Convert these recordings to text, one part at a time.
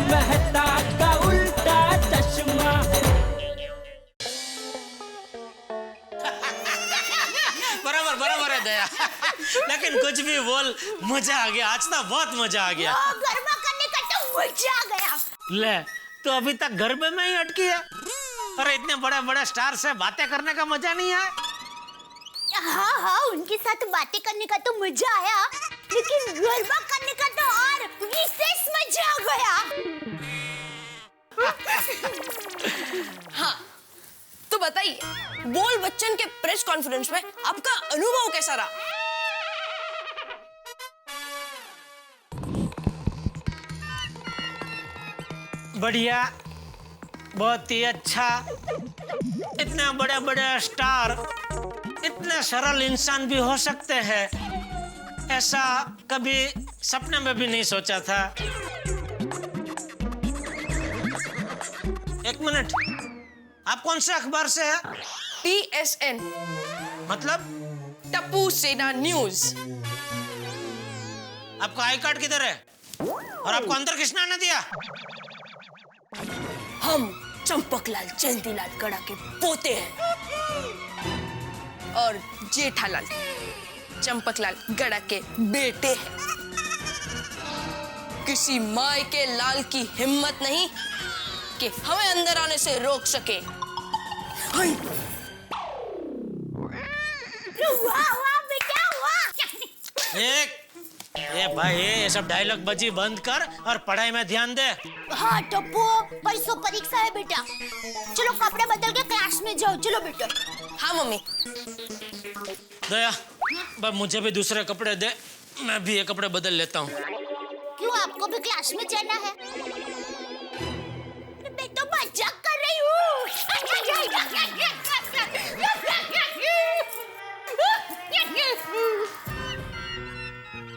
मेहता का उल्टा चश्मा। बराबर बराबर है दया। लेकिन कुछ भी बोल, मजा आ गया आज तो, बहुत मजा आ गया। गरबा करने का तो मजा आ गया। ले तो अभी तक गरबे में ही अटकी है। अरे इतने बड़े बड़े स्टार से बातें करने का मजा नहीं है? हाँ हाँ, उनके साथ बातें करने का तो मजा आया, लेकिन गरबा करने का तो और विशेष मजा आ गया। हाँ, तो बताइए, बोल बच्चन के प्रेस कॉन्फ्रेंस में आपका अनुभव कैसा रहा? बढ़िया, बहुत ही अच्छा। इतने बड़े बड़े स्टार इतने सरल इंसान भी हो सकते हैं, ऐसा कभी सपने में भी नहीं सोचा था। एक मिनट, आप कौन से अखबार से हैं? TSN मतलब टप्पू सेना न्यूज। आपका आई कार्ड किधर है और आपको अंदर किसने आने दिया? हम चंपकलाल जयंतीलाल गड़ा के पोते हैं और जेठालाल चंपकलाल गड़ा के बेटे हैं। किसी माई के लाल की हिम्मत नहीं कि हमें अंदर आने से रोक सके। वाह वाह बेटा वाह। ए भाई, ये सब डायलॉग बजी बंद कर और पढ़ाई में ध्यान दे। हाँ टप्पू, परसों परीक्षा है बेटा। चलो कपड़े बदल के क्लास में जाओ, चलो बेटा। हाँ मम्मी। दया, बस मुझे भी दूसरे कपड़े दे, मैं भी ये कपड़े बदल लेता हूँ। क्यों, आपको भी क्लास में जाना है? मैं तो मजाक कर रही हूँ।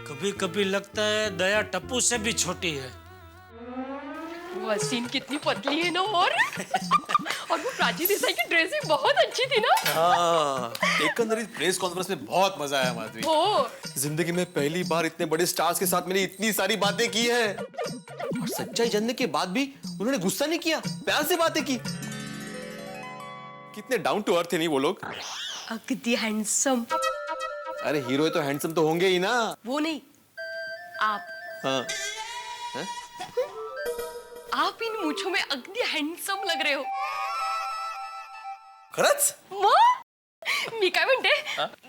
कभी कभी लगता है दया टप्पू से भी छोटी है। वसीम कितनी पतली है ना, और वो प्राची देसाई की ड्रेसिंग बहुत अच्छी थी ना। हाँ, एकंदर प्रेस कॉन्फ्रेंस में बहुत मजा आया माधवी। ओ, जिंदगी में पहली बार इतने बड़े स्टार्स के साथ मैंने इतनी सारी बातें की है और सच्चाई जानने के बाद भी उन्होंने गुस्सा नहीं किया, प्यार से बातें की। कितने डाउन टू अर्थ थे नहीं वो लोग। अगदी हैंडसम। अरे हीरो तो हैंडसम तो होंगे ही ना। वो नहीं, आप हाँ। आप इन मूंछों में अगदी हैंडसम लग रहे हो। खरंच? मी काय म्हणते,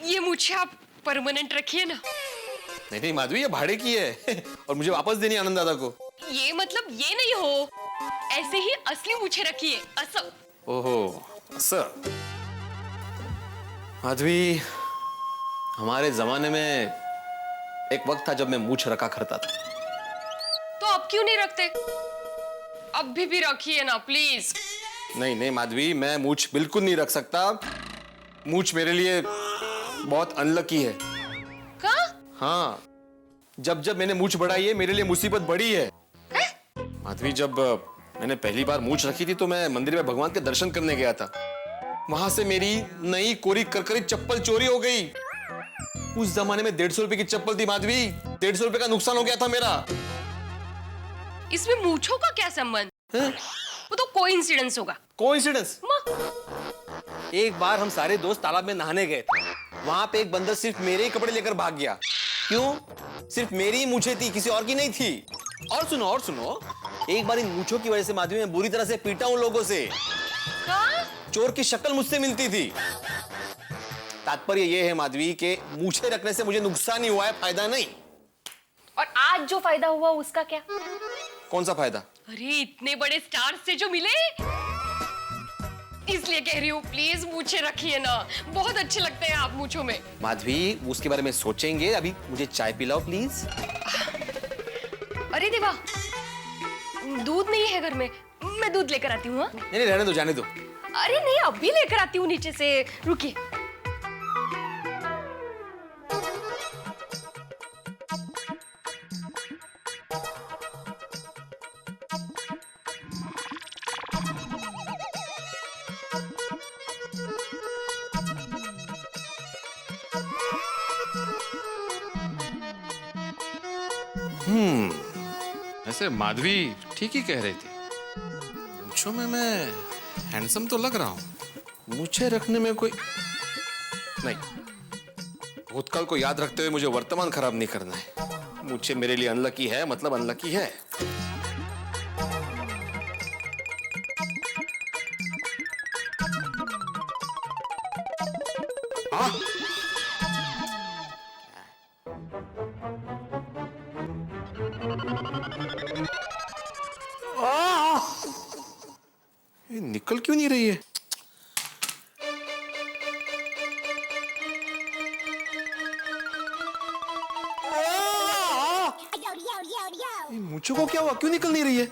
ये मूछे आप परमानेंट रखिए ना। नहीं नहीं माधवी, ये भाड़े की है और मुझे वापस देनी आनंद दादा को। ये मतलब ये नहीं हो, ऐसे ही असली मूछे रखिए, असम। ओहो, सर। माधवी, हमारे जमाने में एक वक्त था जब मैं मूंछ रखा करता था। तो अब क्यों नहीं रखते? अभी भी रखिए ना प्लीज। नहीं नहीं माधवी, मैं मूंछ बिल्कुल नहीं रख सकता। मूंछ मेरे लिए बहुत अनलकी है। कहाँ? हाँ, जब जब मैंने मूंछ बढ़ाई है मेरे लिए मुसीबत बढ़ी है। माधवी, जब मैंने पहली बार मूंछ रखी थी तो मैं मंदिर में भगवान के दर्शन करने गया था। वहां से मेरी नई कोरी करकरी चप्पल चोरी हो गई। उस जमाने में 150 रुपए की चप्पल थी माधवी। 150 रुपए का नुकसान हो गया था मेरा। इसमें मूंछों का क्या संबंध? वो तो कोइंसिडेंस होगा। कोइंसिडेंस? एक बार हम सारे दोस्त तालाब में नहाने गए थे। वहां पे एक बंदर सिर्फ मेरे ही कपड़े लेकर भाग गया। क्यों? सिर्फ मेरी ही मूंछें थी, किसी और की नहीं थी। और सुनो, एक बार इन मूंछों की वजह से माधवी मैं बुरी तरह से पीटा हूं लोगों से। चोर की शक्ल मुझसे मिलती थी। तात्पर्य यह है माधवी कि मूंछें रखने से मुझे नुकसान ही हुआ है, फायदा नहीं। और आज जो फायदा हुआ उसका क्या? कौन सा फायदा? अरे इतने बड़े स्टार से जो मिले, इसलिए कह रही हूँ प्लीज मूंछें रखिए ना, बहुत अच्छे लगते हैं आप मूंछों में। माधवी, उसके बारे में सोचेंगे, अभी मुझे चाय पिलाओ प्लीज। अरे देवा, दूध नहीं है घर में, मैं दूध लेकर आती हूँ। नहीं, रहने दो, जाने दो। अरे नहीं, अभी लेकर आती हूँ नीचे से, रुकिए। वैसे माधवी ठीक ही कह रही थी, मूंछों में मैं हैंडसम तो लग रहा हूं, मूंछें रखने में कोई नहीं। भूतकाल को याद रखते हुए मुझे वर्तमान खराब नहीं करना है। मूंछें मेरे लिए अनलकी है, मतलब अनलकी है। ये निकल क्यों नहीं रही है? ये मूंछों को क्या हुआ, क्यों निकल नहीं रही है?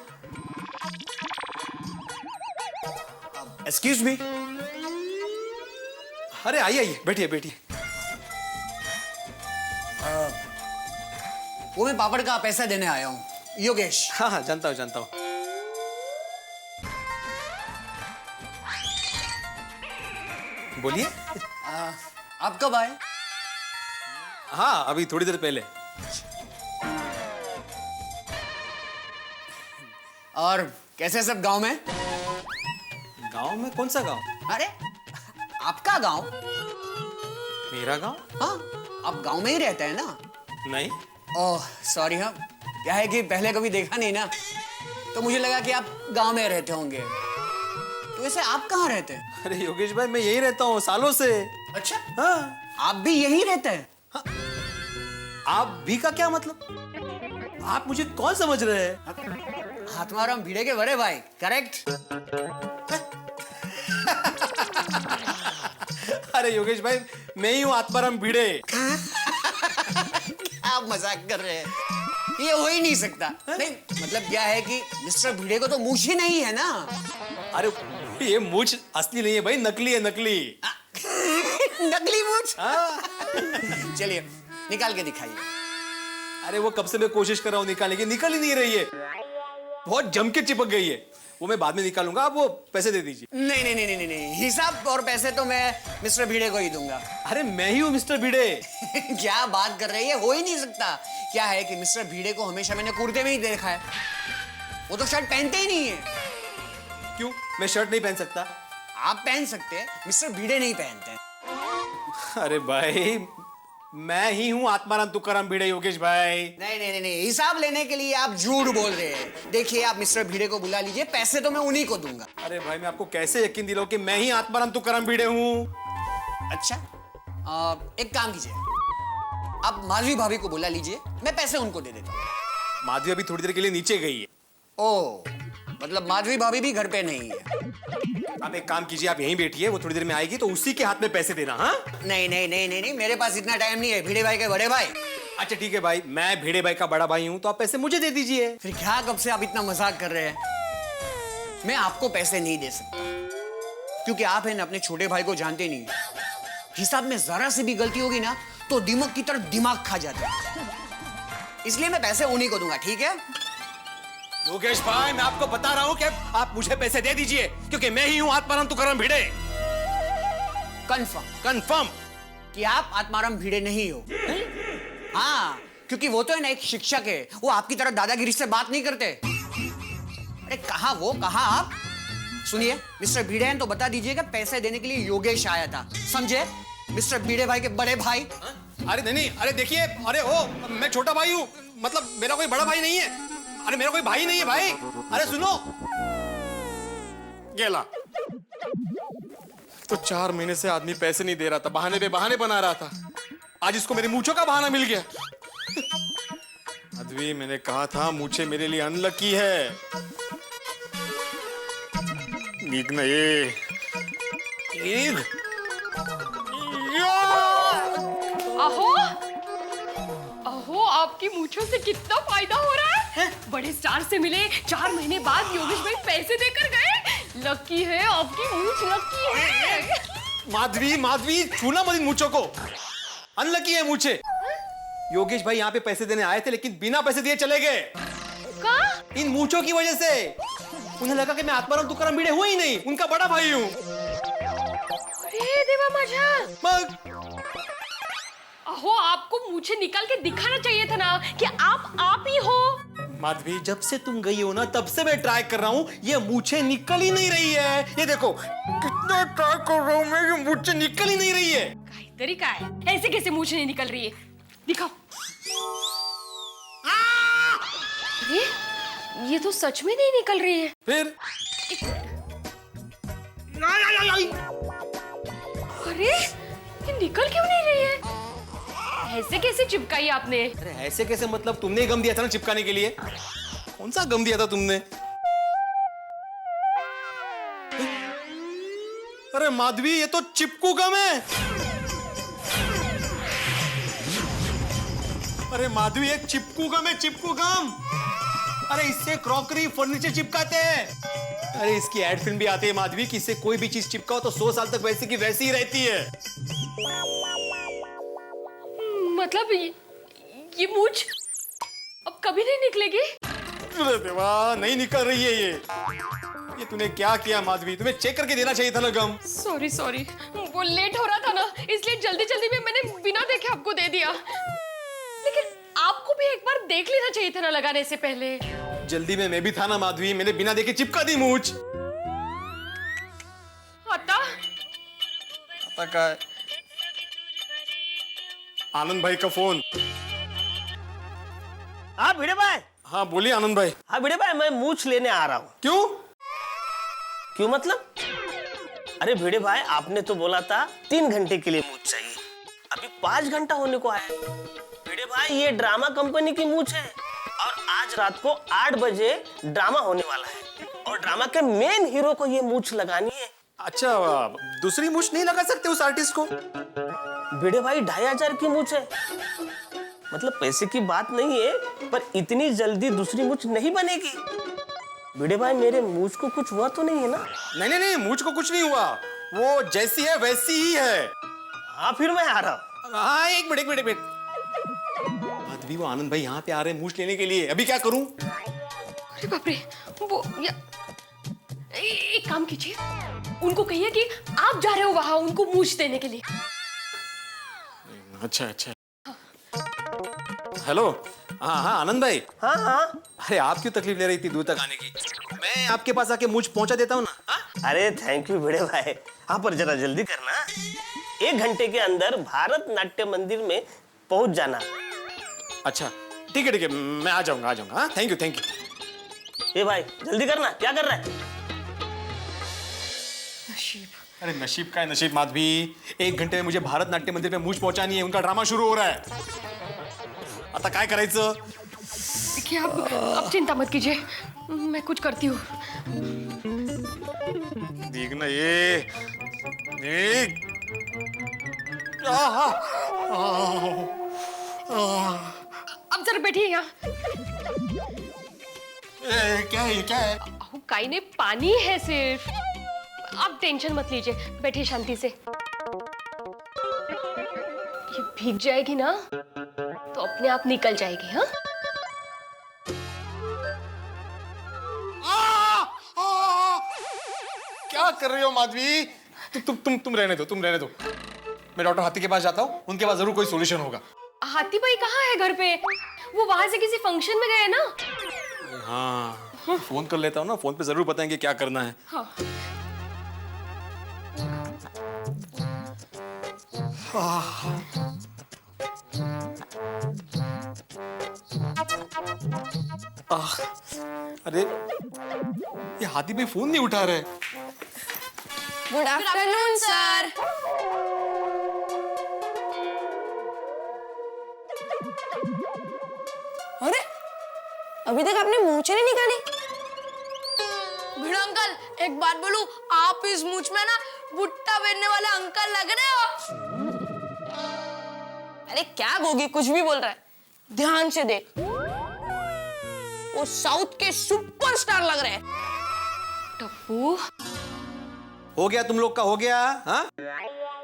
Excuse me. अरे आइए आइए, बैठिए बैठिए। वो मैं पापड़ का पैसा देने आया हूँ, योगेश। हाँ हाँ, जानता हूँ जानता हूँ। बोलिए। आप कब आए? हाँ, अभी थोड़ी देर पहले। और कैसे सब गांव में? गांव में? कौन सा गांव? अरे आपका गांव? मेरा गांव? हाँ, आप गांव में ही रहते हैं ना? नहीं। Oh sorry. हाँ, क्या है कि पहले कभी देखा नहीं ना, तो मुझे लगा कि आप गांव में रहते होंगे। तो वैसे आप कहाँ रहते हैं? अरे योगेश भाई, मैं यही रहता हूँ सालों से। अच्छा, हाँ। आप भी यहीं रहते हैं? हाँ। आप भी का क्या मतलब? आप मुझे कौन समझ रहे हैं? आत्माराम भिड़े के बड़े भाई, करेक्ट? अरे योगेश भाई, मैं ही हूँ आत्माराम भिड़े। आप मजाक कर रहे हैं? ये हो ही नहीं सकता। नहीं, मतलब क्या है कि मिस्टर भिड़े को तो मूछ ही नहीं है ना। अरे ये मूछ असली नहीं है भाई, नकली है, नकली। नकली मूछ? हाँ। चलिए निकाल के दिखाइए। अरे वो कब से मैं कोशिश कर रहा हूँ निकालने की, निकल ही नहीं रही है, बहुत जम के चिपक गई है। वो मैं बाद में निकालूंगा, आप वो पैसे दे दीजिए। नहीं नहीं नहीं नहीं नहीं, हिसाब और पैसे तो मैं मिस्टर भिड़े को ही दूंगा। अरे मैं ही हूँ मिस्टर भिड़े। क्या बात कर रही है, हो ही नहीं सकता। क्या है कि मिस्टर भिड़े को हमेशा मैंने कुर्ते में ही देखा है, वो तो शर्ट पहनते ही नहीं है। क्यों, मैं शर्ट नहीं पहन सकता? आप पहन सकते हैं, मिस्टर भिड़े नहीं पहनते। अरे भाई, मैं ही हूँ आत्माराम तुकाराम भिड़े, योगेश भाई। नहीं नहीं नहीं नहीं, हिसाब लेने के लिए आप झूठ बोल रहे हैं। देखिए, आप मिस्टर भिड़े को बुला लीजिए, पैसे तो मैं उन्हीं को दूंगा। अरे भाई, मैं आपको कैसे यकीन दिलाऊं कि मैं ही आत्माराम तुकाराम भिड़े हूँ? अच्छा, एक काम कीजिए, आप माधवी भाभी को बुला लीजिए, मैं पैसे उनको दे देता हूँ। माधवी अभी थोड़ी देर के लिए नीचे गई है। ओ, मतलब माधवी भाभी भी घर पे नहीं है। आप एक काम कीजिए, आप यहीं बैठिए, वो थोड़ी देर में आएगी तो उसी के हाथ में पैसे देना। हाँ? नहीं नहीं नहीं नहीं नहीं, मेरे पास इतना टाइम नहीं है, भिड़े भाई के बड़े भाई। अच्छा ठीक है भाई, मैं भिड़े भाई का बड़ा भाई हूँ, तो आप पैसे मुझे दे दीजिए। फिर क्या, कब से आप इतना मजाक कर रहे हैं? मैं आपको पैसे नहीं दे सकता, क्योंकि आप है ना अपने छोटे भाई को जानते नहीं। हिसाब में जरा सी भी गलती होगी ना तो दिमाग की तरफ दिमाग खा जाता है। इसलिए मैं पैसे उन्हीं को दूंगा, ठीक है? योगेश भाई, मैं आपको बता रहा हूँ कि आप मुझे पैसे दे दीजिए, क्योंकि मैं ही हूँ आत्माराम तुकाराम भिड़े। कंफर्म? कंफर्म कि आप आत्माराम भिड़े नहीं हो? हाँ, क्योंकि वो तो है ना एक शिक्षक है, वो आपकी तरह दादागिरी से बात नहीं करते। अरे कहाँ वो, कहाँ आप? सुनिए, मिस्टर भिड़े हैं तो बता दीजिएगा, पैसे देने के लिए योगेश आया था, समझे? मिस्टर भिड़े भाई के बड़े भाई। अरे नहीं, अरे देखिए, अरे ओ, मैं छोटा भाई हूँ, मतलब मेरा कोई बड़ा भाई नहीं है। अरे मेरा कोई भाई नहीं है भाई। अरे सुनो, गेला तो 4 महीने से आदमी पैसे नहीं दे रहा था, बहाने पे बहाने बना रहा था। आज इसको मेरी मूंछों का बहाना मिल गया। अद्वी, मैंने कहा था मूंछें मेरे लिए अनलकी है। नीक ना ये अहो अहो, आपकी मूंछों से कितना फायदा हो रहा है। बड़े स्टार से मिले, 4 महीने बाद योगेश भाई पैसे देकर गए। लकी है आपकी मूंछ, लकी है। माधवी, माधवी, छूना मत इन मूंछों को, अनलकी है मूंछें। योगेश भाई यहाँ पे पैसे देने आए थे, लेकिन बिना पैसे दिए चले गए। इन मूंछों की वजह से उन्हें लगा कि मैं आत्माराम तुकाराम भिड़े हूं ही नहीं, उनका बड़ा भाई हूँ। अरे देवा माझा, मग अहो आपको मूंछें निकाल के दिखाना चाहिए था ना कि आप ही हो। माधवी, जब से तुम गई हो ना तब से मैं ट्राई कर रहा हूँ, ये मूछें निकल ही नहीं रही है। ये देखो कितना ट्राई कर रहा हूँ मैं, ये मूछें निकल ही नहीं रही है। काय तरीका है, ऐसे कैसे मूछ नहीं निकल रही है? दिखाओ। अरे ये तो सच में नहीं निकल रही है। फिर अरे ये निकल क्यों नहीं रही है? ऐसे कैसे चिपकाई आपने? अरे ऐसे कैसे मतलब, तुमने गम दिया था ना चिपकाने के लिए। कौन सा गम दिया था तुमने? अरे माधवी, ये तो चिपकू गम है। अरे माधवी, ये चिपकू गम है, चिपकू गम। अरे इससे क्रॉकरी फर्नीचर चिपकाते हैं। अरे इसकी एड फिल्म भी आती है माधवी कि इससे कोई भी चीज चिपकाओ तो 100 साल तक वैसे की वैसी ही रहती है। मतलब ये मूछ अब कभी नहीं निकलेगी? अरे देवा, नहीं निकल रही है ये तूने क्या किया माधवी? तुम्हें चेक करके देना चाहिए था ना गम। सॉरी सॉरी, वो लेट हो रहा था ना, इसलिए जल्दी जल्दी में मैंने बिना देखे आपको दे दिया। लेकिन आपको भी एक बार देख लेना चाहिए था ना लगाने से पहले। जल्दी में मैं भी था ना माधवी, मैंने बिना देखे चिपका दी मूछ। आता का है? आनंद भाई का फोन। हाँ भिड़े भाई। हाँ बोलिए आनंद भाई। हाँ भिड़े भाई, मैं मूछ लेने आ रहा हूँ। क्यों? क्यों मतलब? अरे भिड़े भाई, आपने तो बोला था 3 घंटे के लिए मूछ चाहिए, अभी 5 घंटा होने को आया। भिड़े भाई, ये ड्रामा कंपनी की मूछ है और आज रात को 8 बजे ड्रामा होने वाला है और ड्रामा के मेन हीरो को ये मूछ लगानी है। अच्छा, दूसरी मूछ नहीं लगा सकते उस आर्टिस्ट को? भिड़े भाई 2500 की मूछ है, मतलब पैसे की बात नहीं है, पर इतनी जल्दी दूसरी मूछ नहीं बनेगी। भिड़े भाई, मेरे मूछ को कुछ हुआ तो नहीं है ना? नहीं नहीं, मूछ को कुछ नहीं हुआ, वो जैसी है वैसी ही है। हाँ फिर मैं आ रहा हूँ। हाँ एक मिनट। माधवी, वो आनंद भाई यहाँ पे आ रहे हैं मूछ लेने के लिए, अभी क्या करूं? अरे बाप रे, वो एक काम कीजिए, उनको कहिए कि आप जा रहे हो वहां उनको मूछ देने के लिए। अच्छा। हेलो, हाँ आनंद भाई। हाँ। अरे आप क्यों तकलीफ ले रही थी दूर तक आने की? मैं आपके पास आके मूछ पहुंचा देता हूँ ना। हाँ? अरे थैंक यू भिड़े भाई, हाँ पर जरा जल्दी करना, 1 घंटे के अंदर भारत नाट्य मंदिर में पहुंच जाना। अच्छा ठीक है, मैं आ जाऊंगा। हाँ थैंक यू। ए भाई जल्दी करना, क्या कर रहा है? अरे नसीब का है नसीब माधवी, 1 घंटे में मुझे भारत नाट्य मंदिर में मूछ पहुंचानी है, उनका ड्रामा शुरू हो रहा है। आता काय करायचं? देखिए आप चिंता मत कीजिए, मैं कुछ करती हूँ। देख ना ये अब जरा बैठिए यहाँ। क्या है? काई ने पानी है सिर्फ, आप टेंशन मत लीजिए, बैठिए शांति से। ये भीग जाएगी ना तो अपने आप निकल जाएगी। हाँ क्या कर रही हो माधवी? तुम रहने दो। मैं डॉक्टर हाथी के पास जाता हूँ, उनके पास जरूर कोई सॉल्यूशन होगा। हाथी भाई कहाँ है घर पे? वो वहां से किसी फंक्शन में गए ना। हाँ फोन कर लेता हूँ ना, फोन पे जरूर बताएंगे क्या करना है। हाँ। अरे ये हाथी भाई फोन नहीं उठा रहे। Good afternoon sir. अरे अभी तक आपने मूंछ नहीं निकाली। भिड़ा अंकल, एक बात बोलूं, आप इस मूंछ में ना भुट्टा बेचने वाले अंकल लग रहे हो। अरे क्या गोगी कुछ भी बोल रहा है, ध्यान से देख, वो साउथ के सुपरस्टार लग रहे हैं। टप्पू, हो गया तुम लोग का, हो गया। हाँ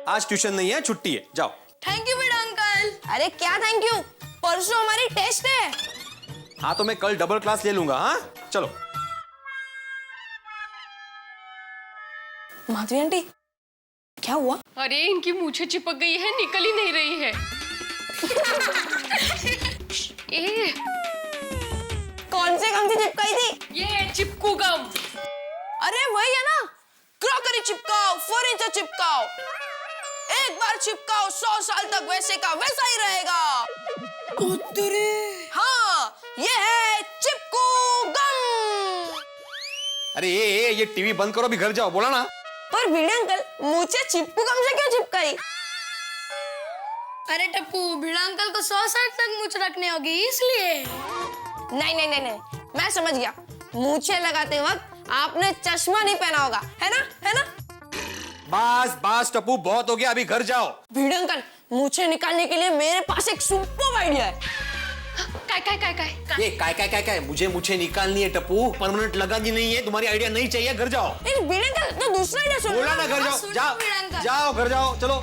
आज ट्यूशन नहीं है, छुट्टी है, जाओ। थैंक यू बेटा अंकल। अरे क्या थैंक यू, परसों हमारी टेस्ट है। हाँ तो मैं कल डबल क्लास ले लूंगा। हाँ चलो। माधवी आंटी क्या हुआ? अरे इनकी मूछें चिपक गई है, निकल ही नहीं रही है। ए, कौन कौन से गम से चिपकाई थी? ये है चिपकू गम। अरे वही है ना, क्रॉकरी चिपकाओ, फर्नीचर चिपकाओ, एक बार चिपकाओ 100 साल तक वैसे का वैसा ही रहेगा। हाँ, ये है चिपकू गम। अरे ये टीवी बंद करो, अभी घर जाओ, बोला ना। पर भिड़े अंकल, मुझे चिपकू गम से क्यों चिपकाई? अरे टप्पू, भिड़ा अंकल को 100 साल तक मूछ रखने होगी इसलिए। नहीं नहीं नहीं नहीं, मैं समझ गया। मूछे लगाते वक्त आपने चश्मा नहीं पहना होगा, है ना? है ना? बस टप्पू, बहुत हो गया, अभी घर जाओ। भिड़े अंकल, मूछे निकालने के लिए मेरे पास एक सुपर आइडिया है। काय मुझे निकालनी है टप्पू, परमानेंट लगानी नहीं है। तुम्हारी आइडिया नहीं चाहिए, घर जाओ। भिड़े अंकल, तो दूसरा आइडिया सुनो। बोला ना, घर जाओ, जाओ घर जाओ, चलो।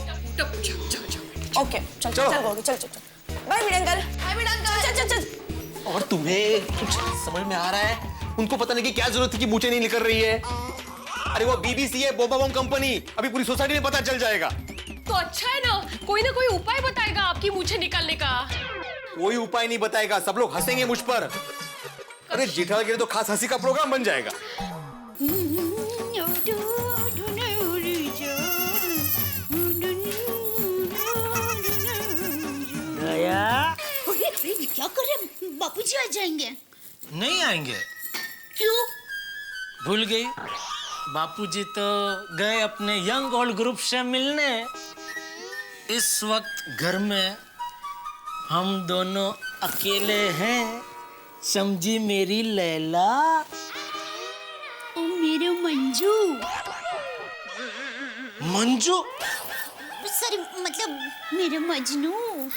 ओके, चल बाय भिड़े अंकल। बाय भिड़े अंकल, चल। और तुम्हें कुछ समझ में आ रहा है? उनको पता नहीं कि क्या जरूरत थी कि मूछें नहीं निकल रही है। अरे वो बीबीसी है, बोबा बम कंपनी, अभी पूरी सोसाइटी में पता चल जाएगा। तो अच्छा है ना कोई उपाय बताएगा आपकी मूछें निकालने का। कोई उपाय नहीं बताएगा, सब लोग हंसेंगे मुझ पर। अरे जेठालाल के लिए तो खास हंसी का प्रोग्राम बन जाएगा। दया, क्या कर रहे? बापूजी आ जाएंगे। नहीं आएंगे। क्यों? भूल गई, बापूजी तो गए अपने यंग ओल्ड ग्रुप से मिलने। इस वक्त घर में हम दोनों अकेले हैं, समझी मेरी लैला? ओ मेरे मंजू। मंजू? सॉरी, मतलब मेरे मजनू।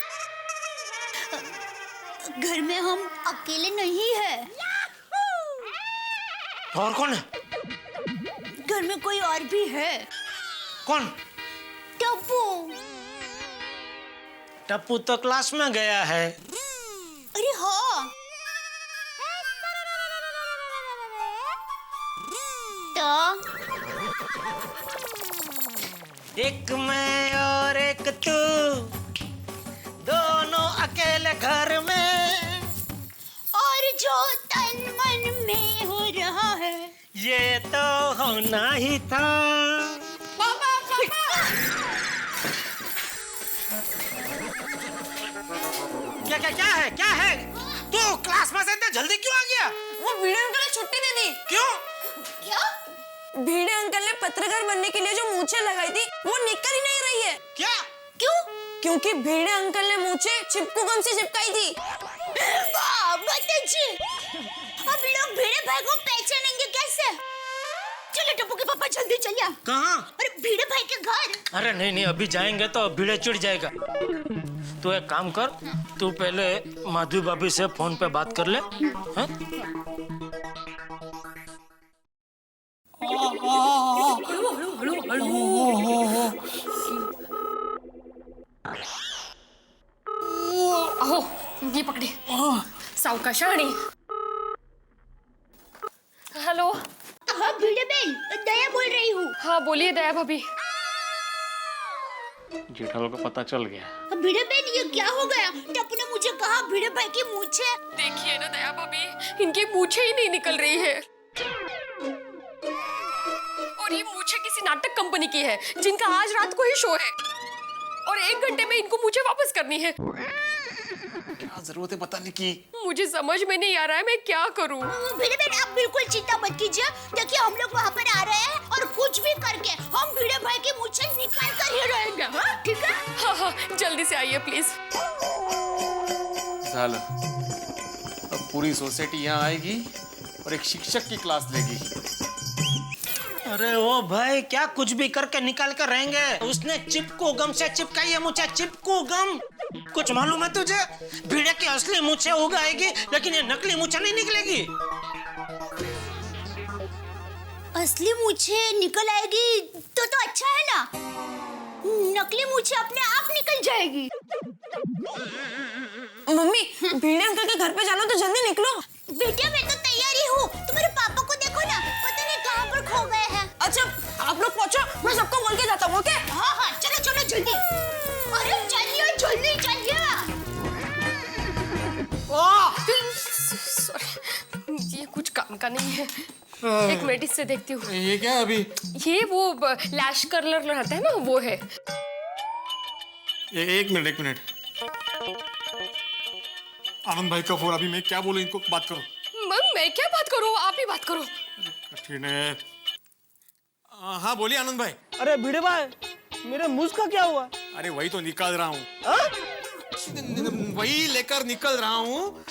घर में हम अकेले नहीं है। और कौन है? घर में कोई और भी है। कौन? टप्पू। टप्पू तो क्लास में गया है। अरे हाँ, तो एक मैं और एक तू, दोनों अकेले घर में, और जो तन मन में हो रहा है ये तो होना ही था। पापा, पापा। क्या है? तू क्लास में से इतना जल्दी क्यों आ गया? वो भिड़े अंकल ने छुट्टी दे दी। क्यों? क्या? भिड़े अंकल ने पत्रकार बनने के लिए जो मूछें लगाई थी वो निकल ही नहीं रही है। क्या? क्यों? क्योंकि भिड़े अंकल ने मूछें चिपकू गम से चिपकाई थी। वाह, बताइए। अब लोग भिड़े भाई को पहचानेंगे कैसे? चलो टप्पू के पापा, जल्दी चलिए। कहाँ? अरे भिड़े भाई के घर। अरे नहीं, अभी जाएंगे तो भिड़े चिढ़ जाएगा। तू एक काम कर, तू पहले माधवी भाभी से फोन पे बात कर ले। हाँ? अहो, ये पकड़े। सावकाशाणी। हेलो। हाँ भिड़े बहन, दया बोल रही हूँ। हाँ बोलिए दया भाभी। जेठालाल को पता चल गया। भिड़े बहन, ये क्या हो गया? टप्पू ने मुझे कहा भिड़े भाई की मूछें। देखिए ना दया भाभी, इनकी मूछें ही नहीं निकल रही है। और ये मूछें किसी नाटक कंपनी की है जिनका आज रात को ही शो है, और 1 घंटे में इनको मूछें वापस करनी है। क्या जरूरत है बताने की? मुझे समझ में नहीं आ रहा है मैं क्या करूं। भिड़े बहन, आप बिल्कुल चिंता मत कीजिए। देखिए, हम लोग वहाँ पर आ रहे हैं और कुछ भी करके हम भिड़े भाई की मूछें निकाल कर ही रहेंगे। हाँ, ठीक है? हाँ, जल्दी से आइए प्लीज। झालं, अब पूरी सोसाइटी यहाँ आएगी और एक शिक्षक की क्लास लेगी। अरे ओ भाई, क्या कुछ भी करके निकाल कर रहेंगे? उसने चिपकू गम से चिपकाई है मूछें, चिपकू गम। कुछ मालूम है तुझे? भिड़े की असली मूछें उगाएगी, लेकिन ये नकली मूछें नहीं निकलेगी। असली मूछें निकल आएगी तो अच्छा है ना। नकली मूछें अपने आप निकल जाएगी। मम्मी, भिड़े अंकल के घर पे जाना तो जल्दी निकलो। बेटिया, मैं तो तैयार ही हूँ। तुम्हारे पापा को देखो ना, पता नहीं कहाँ पर खो गए हैं। अच्छा, आप लोग पहुंचो, मैं सबको बोल के जाता हूँ। ओके? हाँ, चलो चलो जल्दी। अरे चलिए, जल्दी चलिए। सॉरी। नहीं है। एक मिनट इससे देखती हूँ। ये क्या है अभी? ये वो लैश कर्लर रहता है ना, वो है। एक मिनट। आनंद भाई का फोन, अभी मैं क्या बोलूं इनको, बात करो। मैं क्या बात करूँ, आप ही बात करो। कठिन है। हाँ बोलिए आनंद भाई। अरे भिड़े भाई, मेरे मुझ का क्या हुआ? अरे वही तो निकाल रहा हूँ, वही लेकर निकल रहा हूँ।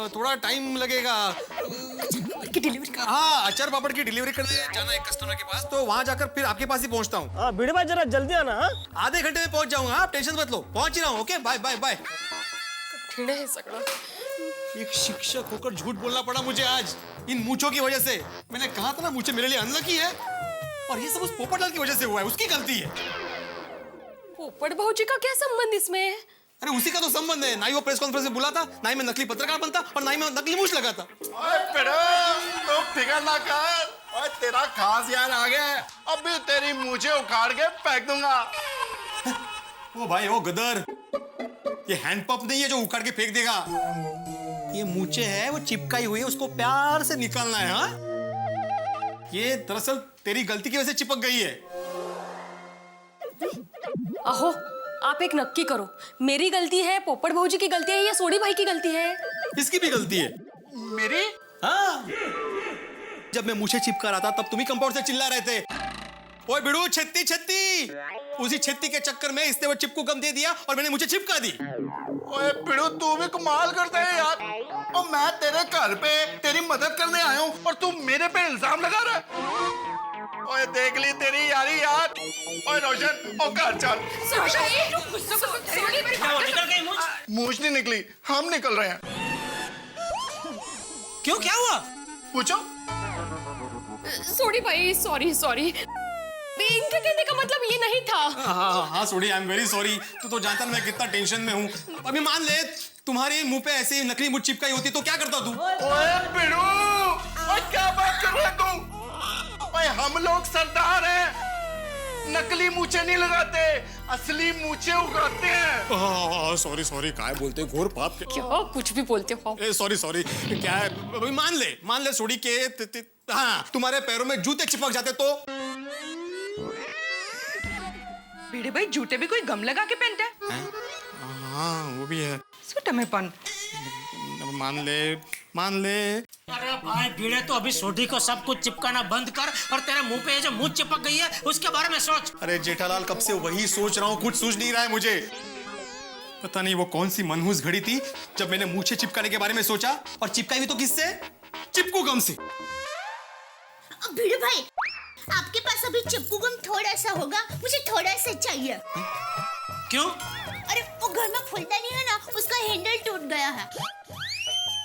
थोड़ा टाइम लगेगा। की डिलीवरी का। हाँ, अचार पापड़ की डिलीवरी करने जाना है कस्टमर के पास, तो वहाँ जाकर फिर आपके पास ही पहुँचता हूँ। हाँ भिड़े भाई, जरा जल्दी आना। हाँ आधे घंटे में पहुँच जाऊंगा, आप टेंशन मत लो, पहुँच ही रहा हूँ। Okay, bye bye bye. कठिन है सगड़ा। एक शिक्षक होकर झूठ बोलना पड़ा मुझे आज, इन मूंछों की वजह से। मैंने कहा था ना, मूंछें मेरे लिए अनलकी है, और ये सब उस पोपटलाल की वजह से हुआ है, उसकी गलती है। पोपट भाऊजी का क्या संबंध इसमें? अरे उसी का तो संबंध है, ना ही वो प्रेस कॉन्फ्रेंस में बुला था, ना ही मैं नकली पत्रकार बनता, और ना ही मैं नकली मूंछ लगाता। ओए पिड़ा, तो फिकर ना कर। ओए तेरा खास यार आ गया है, अभी तेरी मूंछें उखाड़ के फेंक दूंगा। ओ भाई, ओ गदर, ये हैंड पंप नहीं है जो उखाड़ के फेंक देगा। ये मूंछें है, वो चिपकाई हुई है, उसको प्यार से निकालना है। हाँ, ये दरअसल तेरी गलती की वजह से चिपक गई है। आहो, आप एक नक्की करो, मेरी गलती है, पोपट भाऊजी की गलती है, या सोडी भाई की गलती है? इसकी भी गलती है। मेरी? हाँ, जब मैं मूंछें चिपका रहा था तब तुम ही कंपाउंड से चिल्ला रहे थे, ओए बिड़ू छत्ती छत्ती। उसी छत्ती के चक्कर में इसने वो चिपकू गम दे दिया और मैंने मुझे चिपका दी। ओए पिड़ू, तू भी कमाल करता है यार। और मैं तेरे घर पे तेरी मदद करने आया हूँ और तू मेरे पे इल्जाम लगा रहा है। ओए देख ली तेरी यारी यार। ओए रोशन, ओ घर चल। मूंछ नहीं निकली, हम निकल रहे हैं। क्यों, क्या हुआ? पूछो। सोडी भाई, सॉरी। इनके कहने का मतलब ये नहीं था। हाँ sorry, I am very sorry. तू तो जानता मैं कितना टेंशन में हूँ। अभी मान ले तुम्हारे मुंह पे ऐसे नकली मूंछ चिपकाई होती तो क्या करता तू? ओए पिड़ू, ओए क्या बात कर रहा है तू? ओए हम लोग सरदार हैं, नकली मूंछें नहीं लगाते, असली मूंछें उगाते हैं। सॉरी, काय बोलते घोर पाप के। क्या कुछ भी बोलते हो? सॉरी, क्या है? अभी मान ले सॉरी के हाँ, तुम्हारे पैरों में जूते चिपक जाते तो? भिड़े भाई, जूते भी कोई गम लगा के पहनता है? हाँ वो भी है। सुटमेपन। मान ले। अरे भाई भिड़े, तो अभी सोडी को सब कुछ चिपकाना बंद कर और तेरे मुंह पे जो मूंछ चिपक गई है उसके बारे में सोच। अरे जेठालाल, कब से वही सोच रहा हूँ, कुछ सूझ नहीं रहा है मुझे। पता नहीं वो कौन सी मनहूस घड़ी थी जब मैंने मूंछें चिपकाने के बारे में सोचा, और चिपकाई भी तो किससे? चिपकू गम से। भिड़े भाई, आपके पास अभी चिपकू गम थोड़ा सा होगा, मुझे थोड़ा सा चाहिए। क्यों? अरे वो घर में फुलदानी है ना, उसका हैंडल टूट गया है।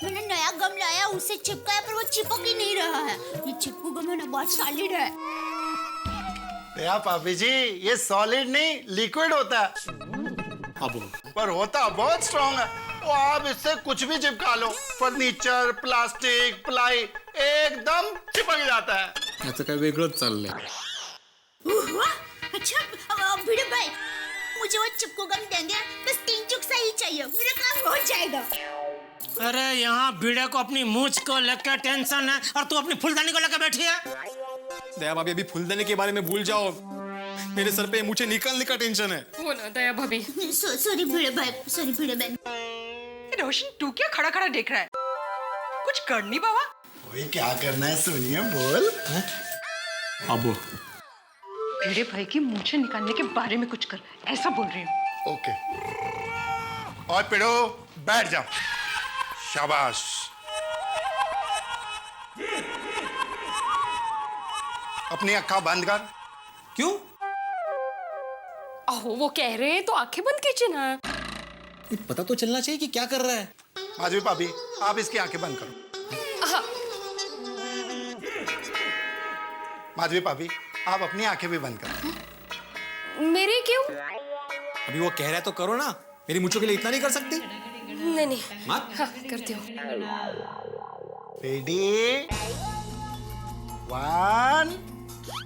मैंने नया गम लाया, उसे चिपकाया, पर वो चिपक ही नहीं रहा है। ये चिपकू गम है ना, बहुत सॉलिड है। या पापी जी, ये सॉलिड नहीं लिक्विड होता है, पर होता बहुत स्ट्रॉन्ग है। तो आप इससे कुछ भी चिपका लो, फर्नीचर, प्लास्टिक, प्लाई, एकदम चिपक जाता है। आता काय वेगळंच चाललंय। अच्छा भिड़े भाई, मुझे वो चिपकू गम देंगे, बस 3 चुक सा ही चाहिए, मेरा काम हो जाएगा। अरे यहाँ भिड़े को अपनी मूंछ को लेकर टेंशन है और तू अपनी फुलदानी को लेकर बैठी है। दया भाभी, अभी फुलदानी के बारे में भूल जाओ, मेरे सर पे मूंछें निकालने का टेंशन है। वो ना दया भाभी। सॉरी भिड़े भाई, सॉरी भिड़े बहन। रोशन, तू क्या खड़ा खड़ा देख रहा है? कुछ कर नहीं बाबा। वही क्या करना है सुनिए, बोल। अब भिड़े भाई की मूंछें निकालने के बारे में कुछ कर, ऐसा बोल रही हूँ। ओके। और पिड़ो बैठ जाओ, शाबाश। अपनी अक्खा बंद कर। क्यों? आहो, वो कह रहे हैं तो आंखें बंद कीजिए ना। पता तो चलना चाहिए कि क्या कर रहा है। माधवी भाभी, आप इसकी आंखें बंद करो। हाँ। माधवी भाभी, आप अपनी आंखें भी बंद करो। मेरी क्यों? अभी वो कह रहा है तो करो ना, मेरी मूंछों के लिए इतना नहीं कर सकती? नहीं। मत। हाँ, करती हूँ। रेडी, 1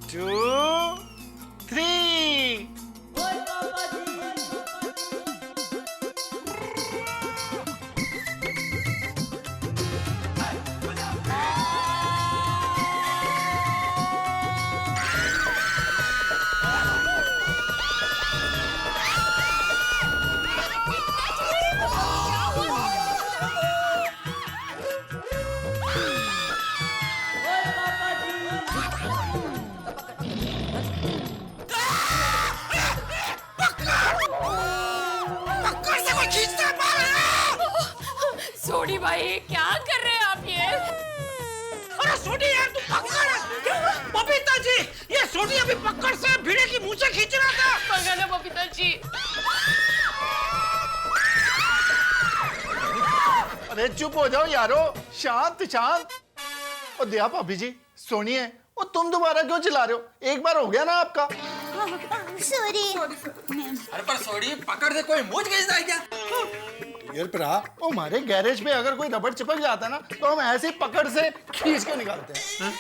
2 3। सोडी यार तू पकड़। बबीता जी ये सोडी अभी पकड़ से भिड़े की मूछें खींच रहा था। पकड़ा ना बबीता जी। अरे चुप हो जाओ यारो, शांत शांत। और दिया भाभी जी सुनिए, और तुम दोबारा क्यों चिल्ला रहे हो? एक बार हो गया ना आपका। सॉरी। अरे पर सोडी पकड़ से कोई मूछ खींचता है क्या? यार प्रा, वो हमारे गैरेज में अगर कोई रबड़ चिपक जाता ना तो हम ऐसे ही पकड़ से खींच के निकालते हैं।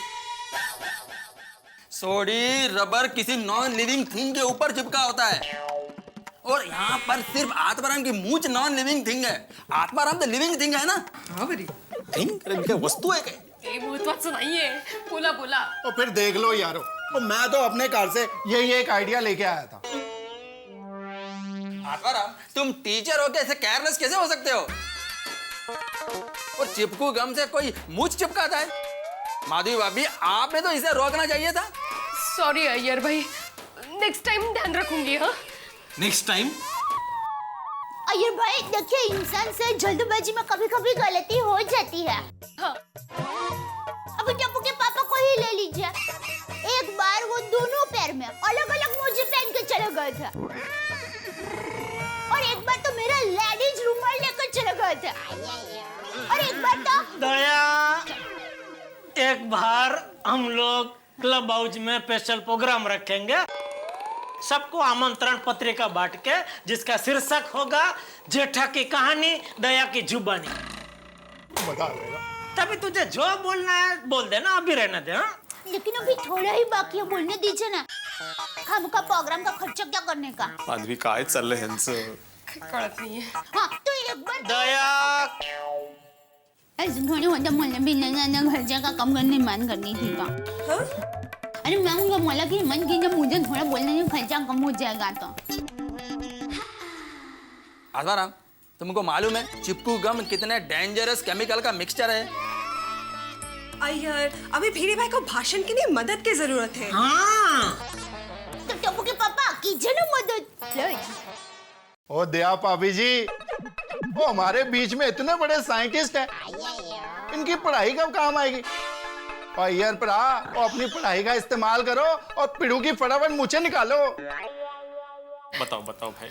सोडी रबर किसी नॉन लिविंग थिंग के ऊपर चिपका होता है और यहाँ पर सिर्फ आत्माराम की मूंछ नॉन लिविंग थिंग है। आत्माराम तो लिविंग थिंग है ना? हाँ बड़ी थिंग, अरे क्या वस्तु है क्या? ये महत्व नहीं है, बोला बोला। और फिर देख लो यारो, तो मैं तो अपने कार से यही एक आइडिया लेके आया था। आत्माराम तुम टीचर हो के ऐसे केयरलेस कैसे हो सकते हो? और चिपकू गम से कोई मूंछ चिपकाता है? माधवी भाभी आपने तो इसे रोकना चाहिए था। सॉरी अय्यर भाई, नेक्स्ट टाइम ध्यान रखूंगी। हाँ नेक्स्ट टाइम। अय्यर भाई देखिए, इंसान से जल्दबाजी में कभी कभी गलती हो जाती है। हाँ। अब टप्पू के पापा को ही ले लीजिए। एक बार वो दोनों पैर में अलग अलग मोजे पहन के चले गए थे और एक बार तो मेरा लेडीज रुमाल लेकर चले गए थे और एक बार तो दया, एक बार हम लोग क्लब हाउस में स्पेशल प्रोग्राम रखेंगे। सबको आमंत्रण पत्रिका बांट के, जिसका शीर्षक होगा जेठा की कहानी दया की जुबानी। मजा आएगा। तभी तुझे जो बोलना है बोल देना, अभी रहने दे। हाँ? लेकिन अभी थोड़ा ही बाकी है, बोलने दीजिए ना। हम का प्रोग्राम का खर्चा क्या करने का? माधवी काय चाललंय ह्यांचं? कळत नहीं है। हाँ तो एक बार दया ऐसे थोड़ी होता, मुझे भी नया खर्चा का कम करने मान करनी थी का। अरे मैं उनका बोला कि मन की जब मुझे थोड़ा बोलने में खर्चा कम हो जाएगा तो। आत्माराम तुमको मालूम है चिपकू गम कितने डेंजरस केमिकल का मिक्सचर है? अय्यर अभी भीड़े भाई को भाषण के लिए मदद की जरूरत है। हाँ। तो टप्पू के पापा कीजिए ना मदद। ओ दया भाभी जी, वो हमारे बीच में इतने बड़े साइंटिस्ट हैं, इनकी पढ़ाई कब काम आएगी? और यार प्रा, वो अपनी पढ़ाई का इस्तेमाल करो और पिड़ू की फटाफट मूछें निकालो। बताओ बताओ भाई।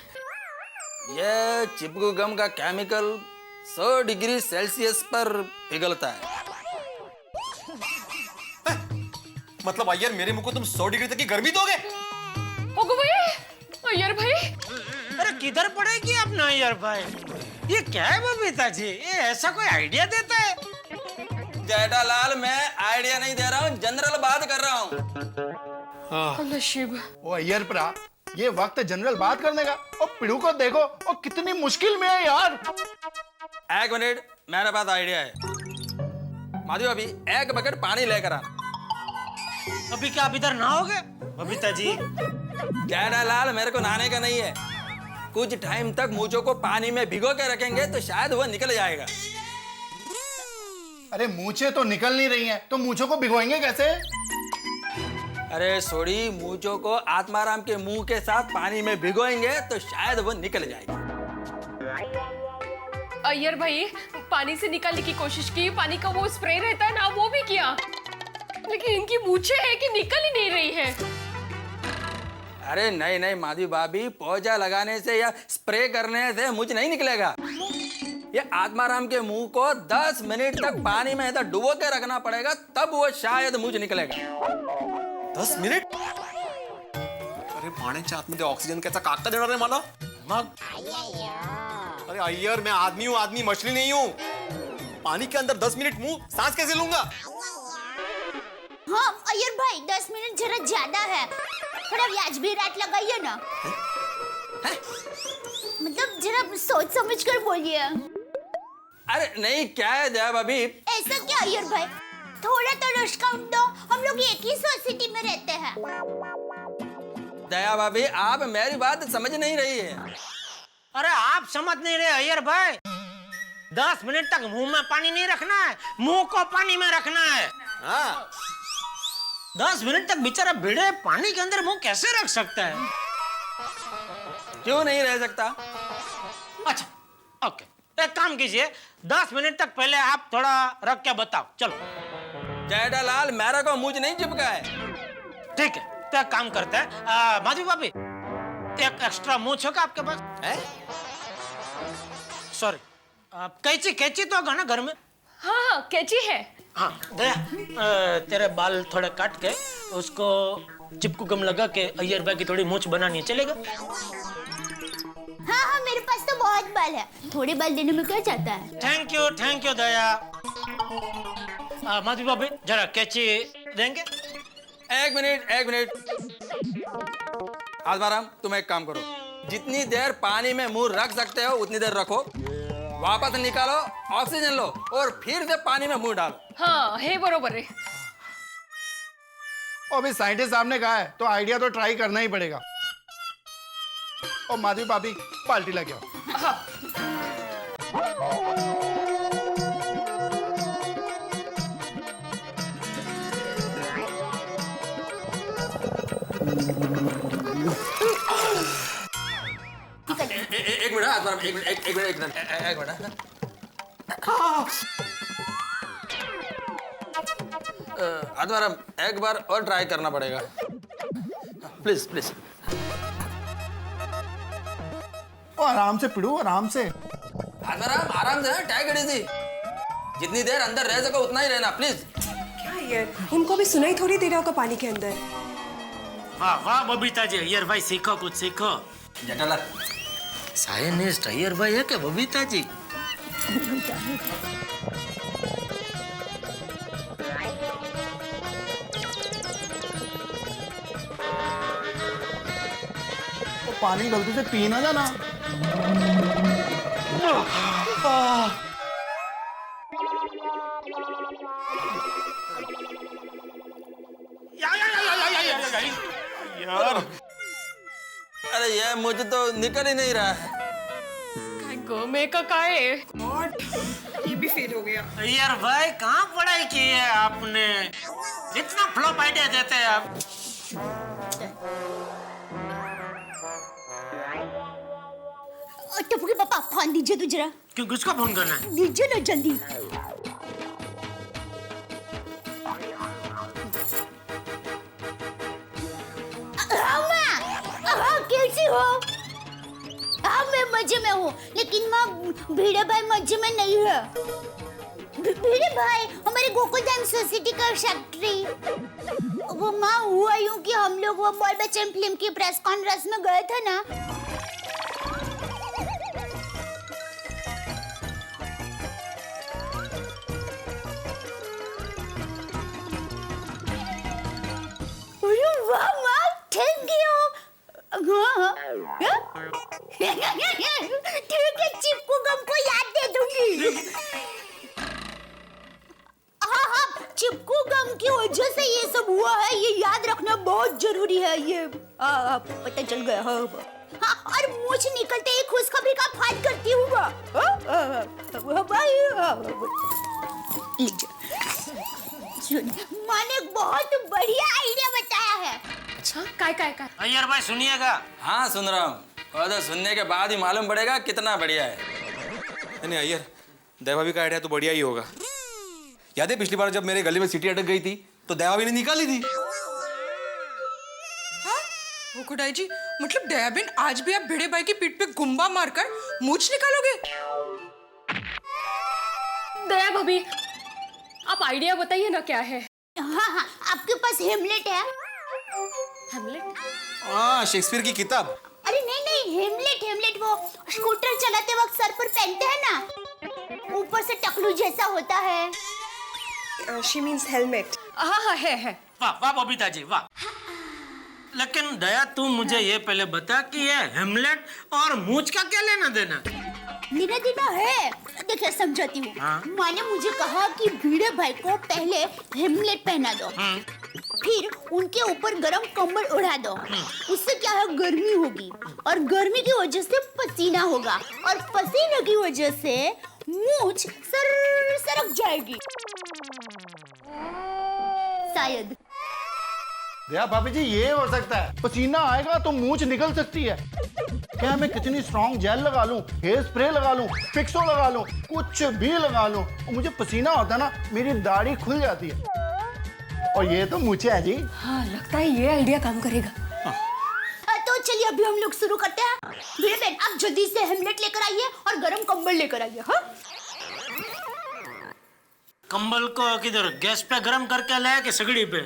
ये चिपकू गम का केमिकल 100 डिग्री सेल्सियस पर पिघलता है। मतलब अय्यर मेरे मुंह को तुम 100 डिग्री तक की गर्मी दोगे? ओगो भाई, अय्यर भाई। अरे किधर पड़ेगी अपना यार भाई? ये क्या है बबीता जी, ये ऐसा कोई आइडिया देता है? जेठालाल मैं आइडिया नहीं दे रहा हूँ, जनरल बात कर रहा हूँ। नशीब। ओ यार प्रा, ये वक्त जनरल बात करने का। और पिड़ू को देखो, और कितनी मुश्किल में है यार। एक मिनट, मेरे पास आइडिया है। माधवी अभी एक बकेट पानी लेकर आ। अभी क्या आप इधर नहाओगे बबीता जी? जेठालाल मेरे को नहाने का नहीं है, कुछ टाइम तक मूंछों को पानी में भिगो के रखेंगे तो शायद वो निकल जाएगा। अरे मूछें तो निकल नहीं रही हैं, तो मूछों को भिगोएंगे कैसे? अरे सोडी मूंछों को आत्माराम के मुंह के साथ पानी में भिगोएंगे तो शायद वो निकल जाएगी। अय्यर भाई पानी से निकालने की कोशिश की, पानी का वो स्प्रे रहता है ना वो भी किया, लेकिन इनकी मूंछें है कि निकल ही नहीं रही है। अरे नहीं नहीं माधवी भाभी, पौधा लगाने से या स्प्रे करने से मूंछ नहीं निकलेगा। ये आत्माराम के मुंह को 10 मिनट तक पानी में ऐसा डुबो के रखना पड़ेगा, तब वो शायद मूंछ निकलेगा। 10 मिनिट? अरे पाण्याच्या आतमध्ये ऑक्सिजन कैसा कागता देणार आहे मला? मग अरे अय्यर मैं आदमी हूँ, आदमी मछली नहीं हूँ। पानी के अंदर 10 मिनट मुंह सांस कैसे लूंगा? हाँ अय्यर भाई 10 मिनट जरा ज्यादा है, थोड़ा व्याजबी रेट लगाइए ना। मतलब जरा सोच समझ कर बोलिए। अरे नहीं क्या है दया भाभी? ऐसा क्या अय्यर भाई, थोड़ा तो डिस्काउंट दो, हम लोग एक ही सोसाइटी में रहते हैं। दया भाभी आप मेरी बात समझ नहीं रही है। अरे आप समझ नहीं रहे अय्यर भाई, 10 मिनट तक मुंह में पानी नहीं रखना है, मुंह को पानी में रखना है। हाँ 10 मिनट तक बेचारा भिड़े पानी के अंदर मुंह कैसे रख सकता है? क्यों नहीं रह सकता? अच्छा ओके, एक काम कीजिए, 10 मिनट तक पहले आप थोड़ा रख के बताओ। चलो जेठालाल मेरा को मुझ नहीं चिपका है। ठीक है, तो एक काम करते हैं, माधवी भाभी एक एक्स्ट्रा मूछ होगा आपके पास? सॉरी, कैची कैची तो होगा ना घर में? हाँ हाँ कैची है। हाँ दया, तेरे बाल थोड़े काट के उसको चिपकू गम लगा के अय्यर भाई की थोड़ी मूछ बनानी है, चलेगा? हाँ हाँ मेरे पास तो बहुत बाल है, थोड़े बाल देने में क्या जाता है। थैंक यू दया। माधवी भाभी जरा कैची देंगे? एक मिनट। आत्माराम तुम एक काम करो, जितनी देर पानी में मुंह रख सकते हो उतनी देर रखो, वापस निकालो, ऑक्सीजन लो और फिर से पानी में मुंह डालो। हाँ है बरोबर है। अभी साइंटिस्ट साहब ने कहा है तो आइडिया तो ट्राई करना ही पड़ेगा। और माधवी भाभी बाल्टी लगे आओ। हाँ एक मिनट आत्माराम, एक मिनट। आत्माराम एक बार और ट्राई करना पड़ेगा, प्लीज। आराम से पिड़ू, आराम से। आत्माराम आराम से, टेक इट इजी। जितनी देर अंदर रह सको उतना ही रहना, प्लीज। क्या यार, उनको भी सुनाई थोड़ी दे रहा होगा पानी के अंदर। वाह बबीता जी, अय्यर भाई सीखो, कुछ सीखो। जेठालाल साइंटिस्ट अय्यर भाई है क्या बबीता जी? तो पानी गलती से पी ना जाना। यार अरे ये मुझे तो निकल ही नहीं रहा है। मैं का काहे? ये भी फेल हो गया। अय्यर भाई कहाँ पढ़ाई की है आपने? इतना फ्लॉप आइडिया देते हैं आप। टप्पू के पापा फोन दीजिए तो जरा। क्यों, किसको फोन करना है? दीजिए ना जल्दी। कैसी हो? हाँ मैं मजे में हूँ, लेकिन माँ भीड़े भाई मजे में नहीं है। भीड़े भाई हमारे गोकुलधाम सोसाइटी का सेक्रेटरी। वो माँ हुआ यूँ कि हम लोग वो बॉल बच्चन फिल्म की प्रेस कॉन्फ्रेंस में गए थे ना। वाह माँ, थैंक यू। ठीक है, चिपकू गम को याद दे दूंगी। हाँ, चिपकू गम की वजह से ये सब हुआ है, ये याद रखना बहुत जरूरी है। ये पता चल गया। हाँ, और मूछ निकलते ही खुशखबरी का फाट करती हूँ। माँ ने बहुत बढ़िया आइडिया बताया है। अच्छा काय अय्यर भाई सुनिएगा। हाँ सुन रहा हूँ, और तो सुनने के बाद ही मालूम पड़ेगा कितना बढ़िया है। नहीं अय्यर, देवाभी का आइडिया तो बढ़िया ही होगा। याद है पिछली बार जब मेरे गले में सीटी अटक गई थी तो देवाभी ने निकाली थी। खुदाई जी, मतलब दयाबेन आज भी आप भिड़े भाई की पीठ पे गुम्बा मारकर मूछ निकालोगे? दया भाभी आप आइडिया बताइए ना क्या है। हाँ, आपके पास हेमलेट है? हेमलेट? हाँ, शेक्सपियर की किताब। अरे नहीं, हेमलेट वो स्कूटर चलाते वक्त सर पर पहनते हैं ना, ऊपर से टकलू जैसा होता है। She means helmet. हाँ है। वाह बबीता जी वाह। लेकिन दया तू मुझे ये पहले बता कि ये हेमलेट और मूछ का क्या लेना देना है? देखिए समझाती हूँ। हाँ? माँ ने मुझे कहा कि भीड़े भाई को पहले हेमलेट पहना दो, फिर उनके ऊपर गरम कंबल उड़ा दो। उससे क्या है, गर्मी होगी और गर्मी की वजह से पसीना होगा और पसीने की वजह से मूछ सरक जाएगी शायद। दया भाभी जी ये हो सकता है, पसीना आएगा तो मूंछ निकल सकती है। क्या मैं कितनी स्ट्रॉन्ग जेल लगा लूं, हेयर स्प्रे लगा लूं, फिक्सो लगा लूं, कुछ भी लगा लूं, और मुझे पसीना होता है ना, मेरी दाढ़ी खुल जाती है। और ये तो मूछे है जी। हाँ लगता है ये आइडिया काम करेगा। तो चलिए अभी हम लोग शुरू करते हैं। भिड़े बहन आप जल्दी से हेमलेट लेकर आइए और गर्म कंबल लेकर आइए। हाँ कंबल को किधर गैस पे गरम करके लाया कि सगड़ी पे?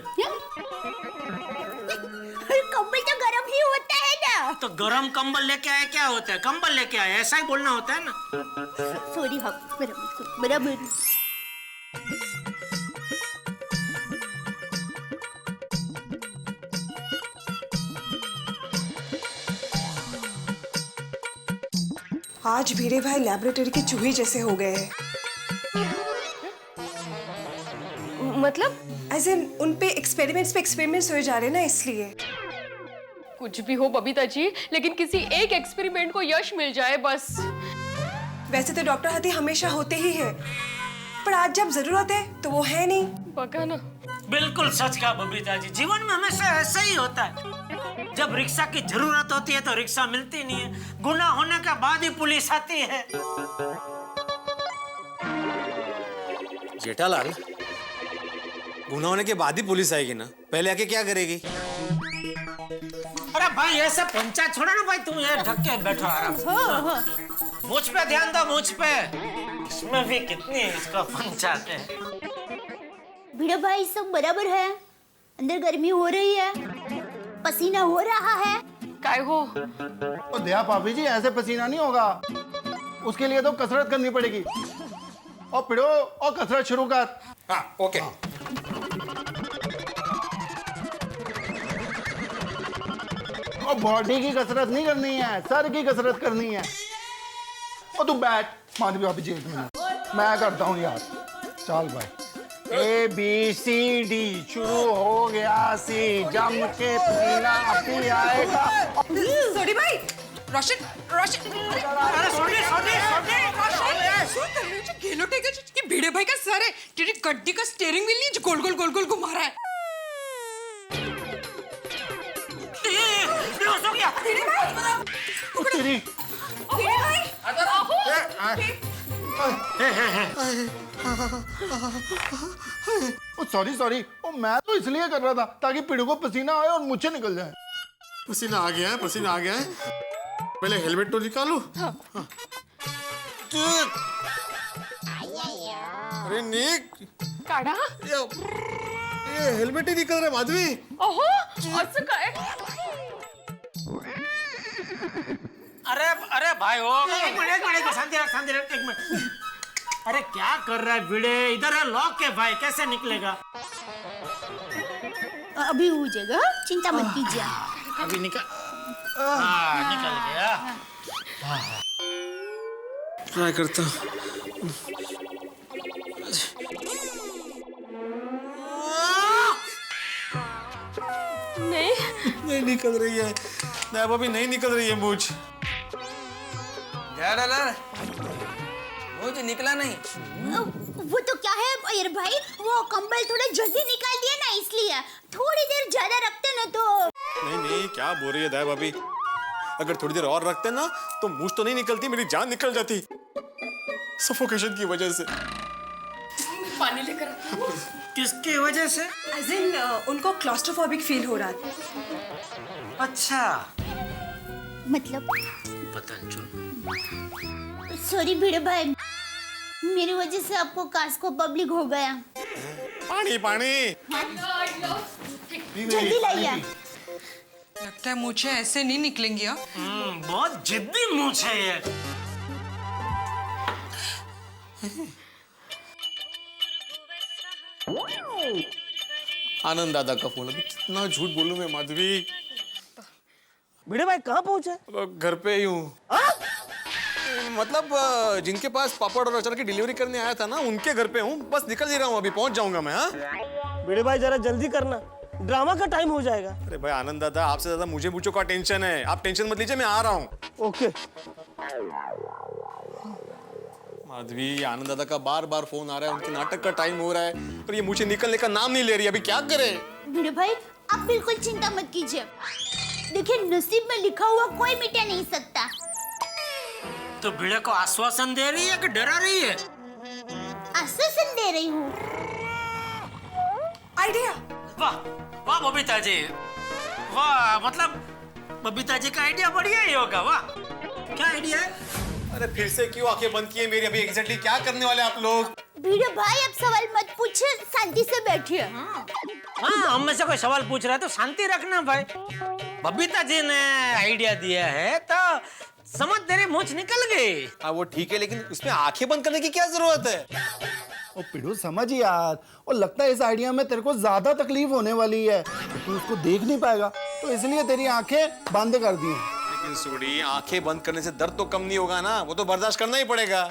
कंबल तो गर्म ही होता है ना। तो गरम कंबल लेके आए क्या होता है? कंबल लेके आए ऐसा ही बोलना होता है ना। सॉरी हाँ बराबर। आज भिड़े भाई लैबोरेटरी के चूहे जैसे हो गए हैं। मतलब एज इन उन पे एक्सपेरिमेंट्स हो जा रहे हैं ना, इसलिए। कुछ भी हो बबीता जी, लेकिन किसी एक एक्सपेरिमेंट को यश मिल जाए बस। वैसे तो डॉक्टर हती हमेशा होते ही है, पर आज जब जरूरत है तो वो है नहीं। पका ना। बिल्कुल सच कहा बबीता जी, जीवन में हमेशा ऐसा ही होता है। जब रिक्शा की जरूरत होती है तो रिक्शा मिलती नहीं है, गुनाह होने के बाद ही पुलिस आती है। जेठालाल, गुनाह होने के बाद ही पुलिस आएगी ना, पहले आके क्या करेगी? अरे भाई ऐसा पंचायत छोड़ा ना भाई, तुम ये ढक के बैठो आराम से। मुझ पे ध्यान दो, मुझ पे। इसमें भी कितनी इसका पंचायत है। भिड़े भाई सब बराबर है? अंदर गर्मी हो रही है, पसीना हो रहा है। काय हो? और दया भाभी जी ऐसे पसीना नहीं होगा, उसके लिए तो कसरत करनी पड़ेगी। और पिड़ो और कसरत शुरू कर। हाँ ओके। और बॉडी की कसरत नहीं करनी है, सर की कसरत करनी है। और तू बैठ माधवी भाभी जी, एक मिनट मैं करता हूँ यार। चल भाई, ABCD शुरू हो गया, सी जम के पसीना अभी आएगा। सॉरी भाई, रोशन ये भिड़े भाई का सर है, तेरी गड्डी का स्टीयरिंग व्हील नहीं गोल गोल गोल गोल घुमा रहा है। हो गया। भिड़े भाई, तेरी भिड़े भाई, सॉरी मैं तो इसलिए कर रहा था ताकि पिड़ो को पसीना आए और मुझे निकल जाए। पसीना आ गया है। पहले हेलमेट तो निकालो। हाँ। अरे निक, काढा? ये हेलमेट ही निकल रहा है माधवी। ओहो, असं काय? अरे भाई हो, एक मिनट शांति रख, एक मिनट। अरे क्या कर रहा है भिड़े? इधर है लॉक है भाई, कैसे निकलेगा? अभी हो जाएगा, चिंता मत कीजिए। अभी निकल गया। ट्राई करता हूँ। नहीं निकल रही है, अभी नहीं निकल रही है मुझ। मुझे निकला नहीं। वो तो क्या है अयर भाई, वो कंबल थोड़ा जल्दी निकाल दिया ना, इसलिए थोड़ी देर ज्यादा रखते ना तो। नहीं क्या बोल रही है दया भाभी? अगर थोड़ी देर और रखते ना तो मुझ तो नहीं निकलती, मेरी जान निकल जाती सफोकेशन की वजह से। पानी लेकर आता हूँ। किसकी वजह से? एज इन उनको क्लॉस्ट्रोफोबिक फील हो रहा था। अच्छा, मतलब पता नहीं। सॉरी भिड़े भाई, मेरी वजह से आपको कास्को पब्लिक हो गया। पानी जल्दी लाइए। लगता है मुझे ऐसे नहीं निकलेंगी। बहुत जिद्दी मूंछ है ये। आनंद दादा का फोन। अभी कितना झूठ बोलूं मैं माधवी? भिड़े भाई कहाँ पहुंचे? घर पे ही हूँ। मतलब जिनके पास पापड़ और अचार की डिलीवरी करने आया था ना, उनके घर पे हूँ। बस निकल ही रहा हूँ, अभी पहुंच जाऊंगा मैं। हाँ भिड़े भाई जरा जल्दी करना, ड्रामा का टाइम हो जाएगा। अरे भाई आनंद दादा, आपसे ज्यादा मुझे मुझको का टेंशन है। आप टेंशन मत लीजिए, मैं आ रहा हूँ। ओके। माधवी, आनंद दादा का बार बार फोन आ रहा है, उनके नाटक का टाइम हो रहा है, पर ये मुझे निकलने का नाम नहीं ले रही। अभी क्या करे? भिड़े भाई आप बिल्कुल चिंता मत कीजिए, देखिए नसीब में लिखा हुआ कोई मिटा नहीं सकता। तो भिड़े को आश्वासन दे रही है कि डरा रही है? आश्वासन दे रही हूँ। आइडिया, वाह वाह बबीता जी, वाह, मतलब बबीता जी का आइडिया बढ़िया ही होगा। वाह, क्या आइडिया है? अरे फिर से क्यों आंखें बंद किए मेरी? अभी एग्जैक्टली क्या करने वाले आप लोग? भिड़े भाई अब सवाल मत पूछिए, शांति से बैठिए। हाँ, हम में से कोई सवाल पूछ रहा है तो शांति रखना भाई। बबीता जी ने आइडिया दिया है तो समझ तेरी मूंछ निकल गई। हाँ वो ठीक है, लेकिन उसमें आंखें बंद करने की क्या जरूरत है? ओ पिड़ू समझ यार, और लगता है इस आइडिया में तेरे को ज्यादा तकलीफ होने वाली है, तू उसको देख नहीं पाएगा, तो इसलिए तेरी आंखें बंद कर दी। लेकिन सूरी, आंखें बंद करने से दर्द तो कम नहीं होगा ना, वो तो बर्दाश्त करना ही पड़ेगा।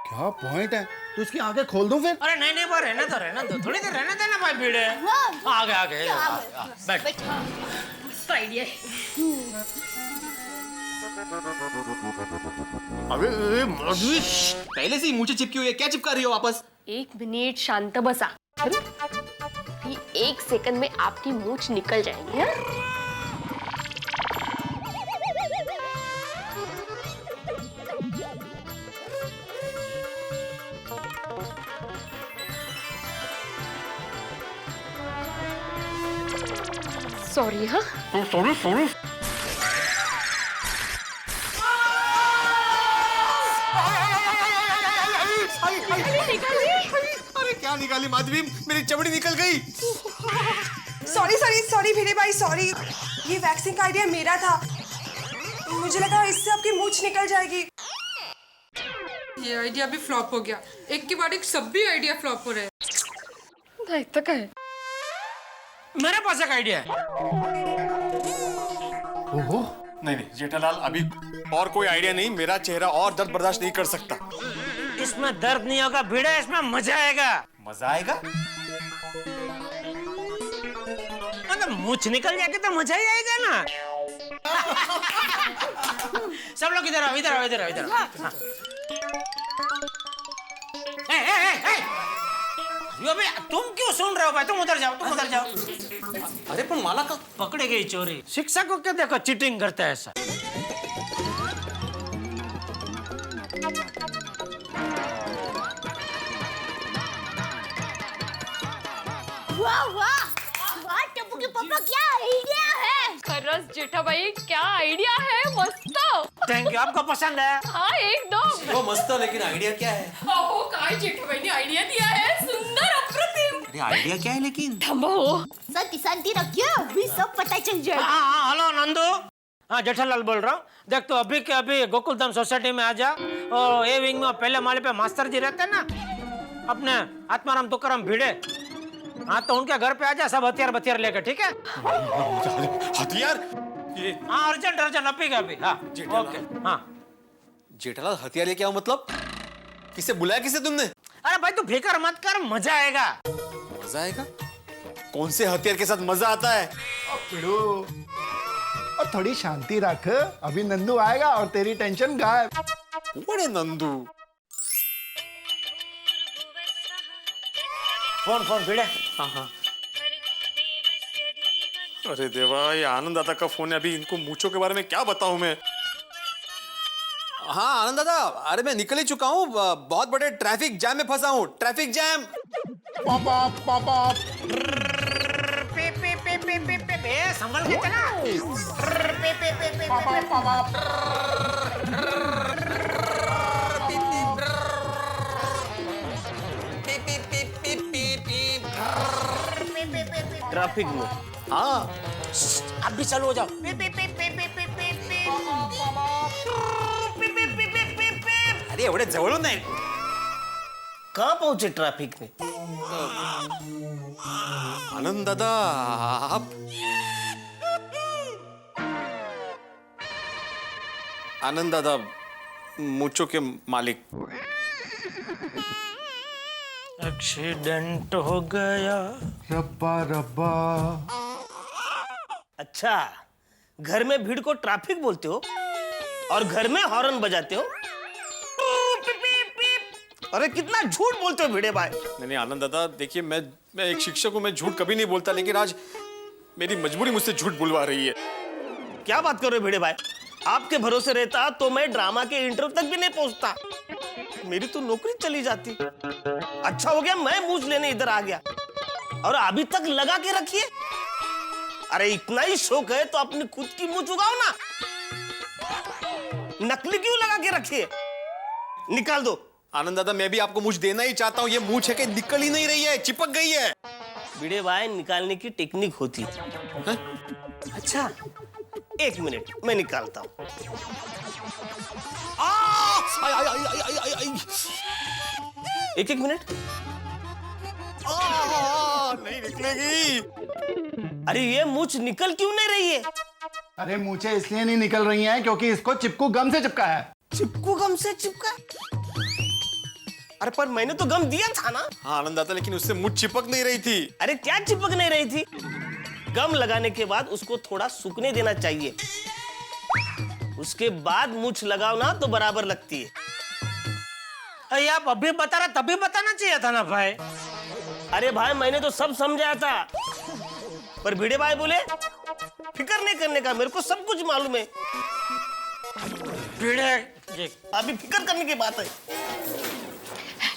क्या पॉइंट है, तो इसकी आंखें खोल दूं फिर? अरे नहीं नहीं, वो रहना दो, थोड़ी देर रहने देना भाई भिड़े। हाँ। आगे बैठ। मस्त आइडिया है। अबे पहले से ही मुझे चिपकी हुई है, क्या चिपका रही हो वापस? 1 मिनट शांत बसा। अभी 1 सेकंड में आपकी मूंछ निकल जाएगी। हाँ? सॉरी। हाँ, सॉरी। अरे क्या निकाली माधवी, मेरी चमड़ी निकल गई। सॉरी भिड़े भाई, सॉरी। ये वैक्सिंग का आइडिया मेरा था, मुझे लगा इससे आपकी मूंछ निकल जाएगी। ये आइडिया भी फ्लॉप हो गया। एक के बाद एक सब भी आइडिया फ्लॉप हो रहे हैं। नहीं तो क्या है? मेरे पास एक आइडिया है। ओहो, नहीं जेठालाल, अभी और कोई आइडिया नहीं, मेरा चेहरा और दर्द बर्दाश्त नहीं कर सकता। इसमें दर्द नहीं होगा भिड़े, इसमें मजा आएगा। मजा आएगा? मतलब मूंछ निकल जाएगी तो मजा ही आएगा ना। सब लोग इधर आओ। हाँ। अबे तुम क्यों सुन रहे हो भाई? तुम उधर जाओ। अरे पर माला का पकड़े गई चोरी। शिक्षक को क्या देखो चीटिंग करता है ऐसा। वाह टप्पू के पापा, क्या आइडिया है। खरस जेठा भाई, क्या आइडिया है, मस्त। थैंक यू, आपको पसंद है? हाँ एकदम। वो मस्त है, लेकिन आइडिया क्या है? ओहो, काय जेठा भाई ने आइडिया दिया है, सुंदर अप्रतिम। अरे आइडिया क्या है लेकिन? शांति रखिए, अभी सब पता चल जाएगा। हाँ, हेलो नंदू। हाँ, जेठालाल बोल रहा हूँ। देख तो अभी के अभी गोकुलधाम सोसाइटी में आ जा, और ए विंग में पहले माले पे मास्टर जी रहते हैं ना, अपने आत्माराम तुकाराम भिड़े। हाँ, तो उनके घर पे आ जा, सब हथियार लेकर, ठीक है? हथियार? ये हाँ, अर्जेंट अभी। हाँ, ओके। हाँ जेठालाल, हथियार लेके आओ मतलब? किसे बुलाया, किसे तुमने? अरे भाई तू फिक्र मत कर, मजा आएगा। मजा आएगा? कौन से हथियार के साथ मजा आता है? पिड़ू, और थोड़ी शांति रख, अभी नंदू आएगा और तेरी टेंशन गायब। बड़े नंदू। फोन भिड़े। हाँ। अरे देवा, ये आनंद दादा का फोन है। अभी इनको मूंछों के बारे में क्या बताऊं मैं? हाँ आनंद दादा, अरे मैं निकल ही चुका हूँ, बहुत बड़े ट्रैफिक जैम में फंसा हूँ। Traffic jam. पापा। संभल के चला। ट्रैफिक में? हाँ, आप भी चालू हो जाओ। अरे एवढे जवळून नाही। कहाँ पहुंचे ट्रैफिक में? आनंद दादा, आप आनंद दादा, मूंछों के मालिक। एक्सीडेंट हो गया। रब्बा। अच्छा, घर में भीड़ को ट्रैफिक बोलते हो और घर में हॉर्न बजाते हो? अरे कितना झूठ बोलते हो भिड़े भाई। नहीं आनंद दादा, देखिए मैं एक शिक्षक हूँ, मैं झूठ कभी नहीं बोलता, लेकिन आज मेरी मजबूरी मुझसे झूठ बुलवा रही है। क्या बात कर रहे हो भिड़े भाई? आपके भरोसे रहता तो मैं ड्रामा के इंटरव्यू तक भी नहीं पहुंचता, मेरी तो नौकरी चली जाती। अच्छा हो गया मैं मूछ लेने इधर आ गया, और अभी तक लगा के रखिए। अरे इतना ही शौक है तो अपनी खुद की मूछ उगाओ ना, नकली क्यों लगा के रखिए? निकाल दो। आनंद दादा, मैं भी आपको मूछ देना ही चाहता हूँ, ये मूछ है कि निकल ही नहीं रही है, चिपक गई है। भिड़े भाई, निकालने की टेक्निक होती है। अच्छा, 1 मिनट मैं निकालता हूँ। एक मिनट। नहीं निकलेगी। अरे ये मूछ निकल क्यों नहीं रही है? अरे मूछें इसलिए नहीं निकल रही हैं क्योंकि इसको चिपकू गम से चिपका है। चिपकू गम से चिपका? अरे पर मैंने तो गम दिया था ना। हाँ आनंद दादा, लेकिन उससे मूछ चिपक नहीं रही थी। अरे क्या चिपक नहीं रही थी? गम लगाने के बाद उसको थोड़ा सूखने देना चाहिए, उसके बाद मूछ लगाओ ना तो बराबर लगती है। अरे आप अभी बता रहे, तभी बताना चाहिए था ना भाई। अरे भाई, मैंने तो सब समझाया था, पर भिड़े भाई बोले फिक्र नहीं करने का, मेरे को सब कुछ मालूम है। भिड़े अभी फिक्र करने की बात है।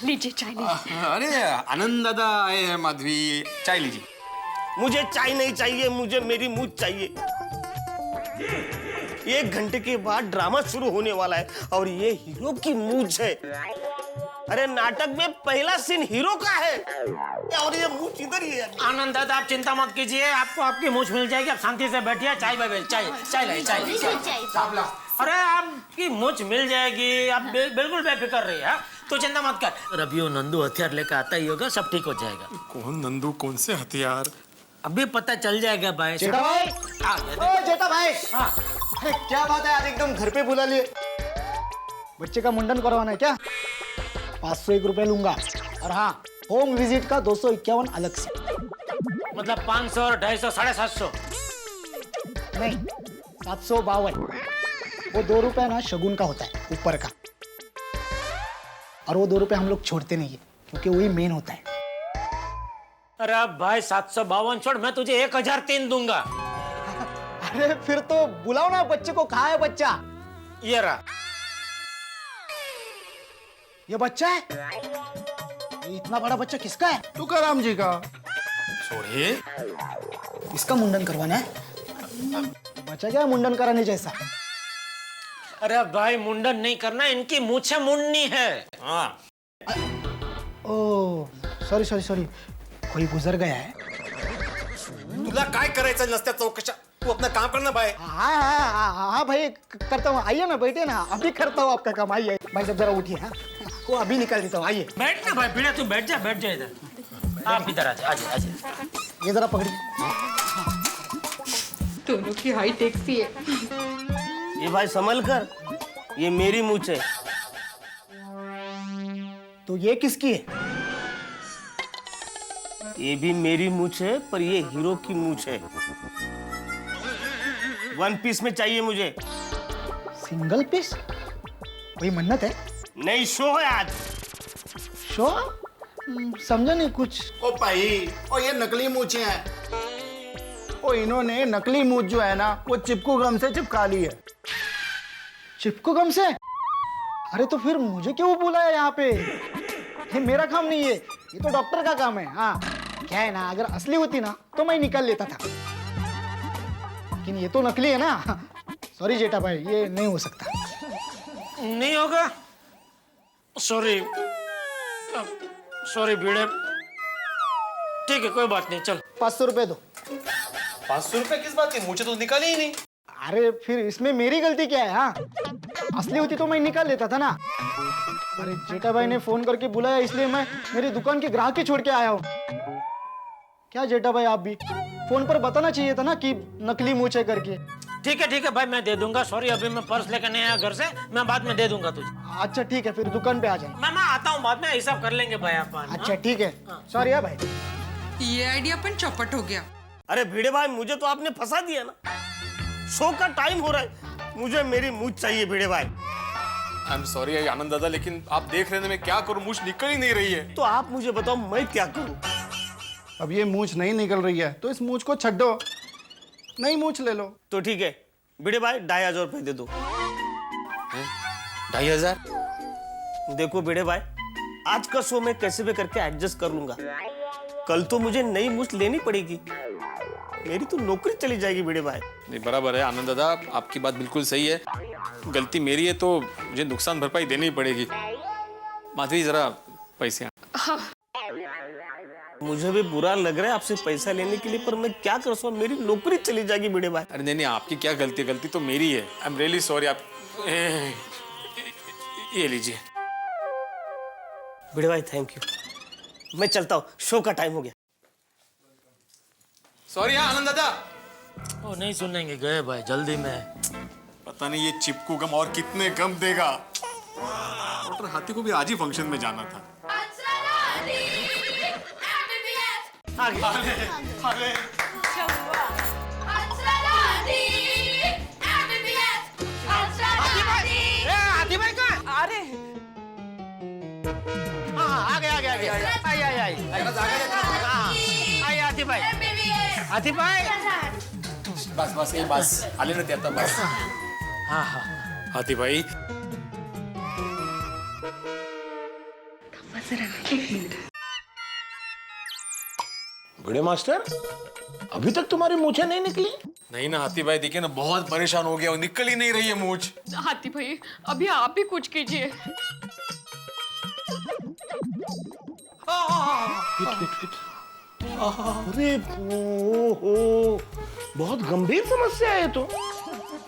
लीजिए चाय लीजिए। अरे आनंद दादा आए हैं, माधवी चाय लीजिए। मुझे चाय नहीं चाहिए, मुझे मेरी मूछ चाहिए। 1 घंटे के बाद ड्रामा शुरू होने वाला है और ये हीरो की मूछ है। अरे नाटक में पहला सीन हीरो का है और ये मूछ इधर ही है। आनंद दादा, आप चिंता मत कीजिए, आपको आपकी मूछ मिल जाएगी। आप शांति से बैठिए, चाय चाय। अरे आपकी मूछ मिल जाएगी, आप बिल्कुल बेफिक्र रहिए। तो चिंता मत कर। अभी वो नंदू हथियार लेकर आता ही होगा, सब ठीक हो जाएगा। कौन नंदू, कौन से हथियार? अभी पता चल जाएगा भाई। जेठा भाई, ओ जेठा भाई, हाँ, अरे क्या बात है, आज एकदम घर पे बुला लिए। बच्चे का मुंडन करवाना है क्या? 501 रुपए लूंगा, और हाँ, होम विजिट का 251 अलग से। मतलब 500 और 250, 750? नहीं, 752। वो 2 रुपए ना शगुन का होता है, ऊपर का, और वो 2 रुपए हम लोग छोड़ते नहीं है क्योंकि वही मेन होता है। अरे भाई 752 छोड़, मैं तुझे 1003 दूंगा। अरे फिर तो बुलाओ ना बच्चे को। कहाँ है बच्चा? ये रहा। ये बच्चा है? ये इतना बड़ा बच्चा किसका है? तुकाराम जी का। छोड़िए, इसका मुंडन करवाना है? बच्चा क्या मुंडन कराने जैसा? अरे भाई मुंडन नहीं करना, इनकी मूछें मुंडनी है। हाँ। ओ सॉरी, कोई गुजर गया है। तुला काय करायचं नसत्या चौकशा, तू अपना काम करना भाई। हाँ भाई, करता हूँ। आइए ना, बैठे ना, अभी करता हूँ आपका काम। आइए भाई साहब, जरा उठिए। हाँ, वो अभी निकाल देता हूँ। आइए बैठ ना भाई, बिना तू बैठ जा इधर। आप इधर आ जा। ये जरा पकड़िए। दोनों की हाइट एक सी है। ये भाई संभल कर, ये मेरी मूछ है। तो ये किसकी है? ये भी मेरी मूछ है, पर ये हीरो की मूछ है। 1 पीस में चाहिए मुझे। Single piece? कोई मन्नत है? नहीं, शो है आज। शो? समझा नहीं कुछ। ओ भाई, ओ ये नकली मूछें हैं। ओ इन्होंने नकली मूछ जो है ना, वो चिपकू गम से चिपका ली है। चिपको गम से? अरे तो फिर मुझे क्यों बुलाया यहाँ पे? ये मेरा काम नहीं है, ये तो डॉक्टर का काम है। हाँ, क्या है ना, अगर असली होती ना तो मैं निकाल लेता था, लेकिन ये तो नकली है ना। सॉरी जेठा भाई, ये नहीं हो सकता। नहीं होगा? सॉरी भिड़े। ठीक है, कोई बात नहीं, चल। 500 रुपए दो। 500 रुपए किस बात की? मुझे तो निकाले ही नहीं। अरे फिर इसमें मेरी गलती क्या है? हाँ, असली होती तो मैं निकाल लेता था ना। अरे जेठा भाई ने फोन करके बुलाया, इसलिए मैं मेरी दुकान के ग्राहक ही छोड़ के आया हूँ। क्या जेठा भाई, आप भी फोन पर बताना चाहिए था ना कि नकली मूछ है करके। ठीक है भाई, मैं दे दूंगा। सॉरी, अभी मैं पर्स लेकर नहीं आया घर से, मैं बाद में दे दूंगा तुझे। अच्छा ठीक है, फिर दुकान पे आ जाए। मैं आता हूँ बाद में, हिसाब कर लेंगे भाई अपन। अच्छा ठीक है, सॉरी है भाई। ये आइडिया अपन चौपट हो गया। अरे भिड़े भाई, मुझे तो आपने फंसा दिया ना। शो का टाइम हो रहा है, मुझे मेरी मूछ चाहिए भिड़े भाई। आई एम सॉरी आनंद दादा, लेकिन आप देख रहे हैं मैं क्या करूं, मूछ निकल ही नहीं रही है। तो आप मुझे बताओ मैं क्या करूं? अब ये मूछ नहीं निकल रही है तो इस मूछ को छड्डो, नई मूछ ले लो। तो ठीक है भिड़े भाई, 2500 रुपए दे दो। 2500? देखो भिड़े भाई, आज का शो मैं कैसे भी करके एडजस्ट कर लूंगा, कल तो मुझे नई मूछ लेनी पड़ेगी, मेरी तो नौकरी चली जाएगी भिड़े भाई। नहीं बराबर है आनंद दादा, आपकी बात बिल्कुल सही है। गलती मेरी है तो मुझे नुकसान भरपाई देनी पड़ेगी। माधवी जरा पैसे। मुझे भी बुरा लग रहा है आपसे पैसा लेने के लिए, पर मैं क्या कर सकता हूँ, मेरी नौकरी चली जाएगी भिड़े भाई। अरे नहीं नहीं, आपकी क्या गलती, गलती तो मेरी है। I am really sorry. आप ये लीजिए। भिड़े भाई थैंक यू, मैं चलता हूँ, शो का टाइम हो गया। सॉरी हाँ आनंद दादा। वो नहीं सुनेंगे, गए भाई जल्दी में। पता नहीं ये चिपकू गम और कितने गम देगा। डॉक्टर हाथी को भी आज ही फंक्शन में जाना था। हाथी भाई कहाँ? अरे हाँ, आ गया आई हाथी भाई। हाथी भाई बस बस ये बस आले ना आता बस। हाँ हाँ हाथी भाई भिड़े मास्टर, अभी तक तुम्हारी मूछें नहीं निकली? नहीं ना हाथी भाई, देखिए ना बहुत परेशान हो गया, निकल ही नहीं रही है मूछ। हाथी भाई अभी आप ही कुछ कीजिए। अरे ओहो, बहुत गंभीर समस्या है तो।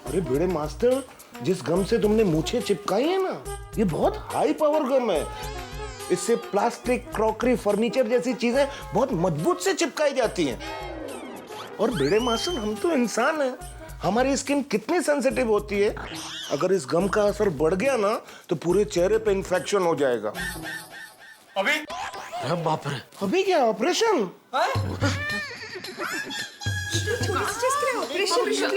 अरे भिड़े मास्टर, जिस गम से तुमने मूछें चिपकाई है ना, ये बहुत हाई पावर गम है। इससे प्लास्टिक, क्रॉकरी, फर्नीचर जैसी चीजें बहुत मजबूत से चिपकाई जाती हैं। और भिड़े मास्टर, हम तो इंसान हैं, हमारी स्किन कितनी सेंसिटिव होती है। अगर इस गम का असर बढ़ गया ना तो पूरे चेहरे पे इन्फेक्शन हो जाएगा। अभी अरे बाप रे, अभी क्या ऑपरेशन?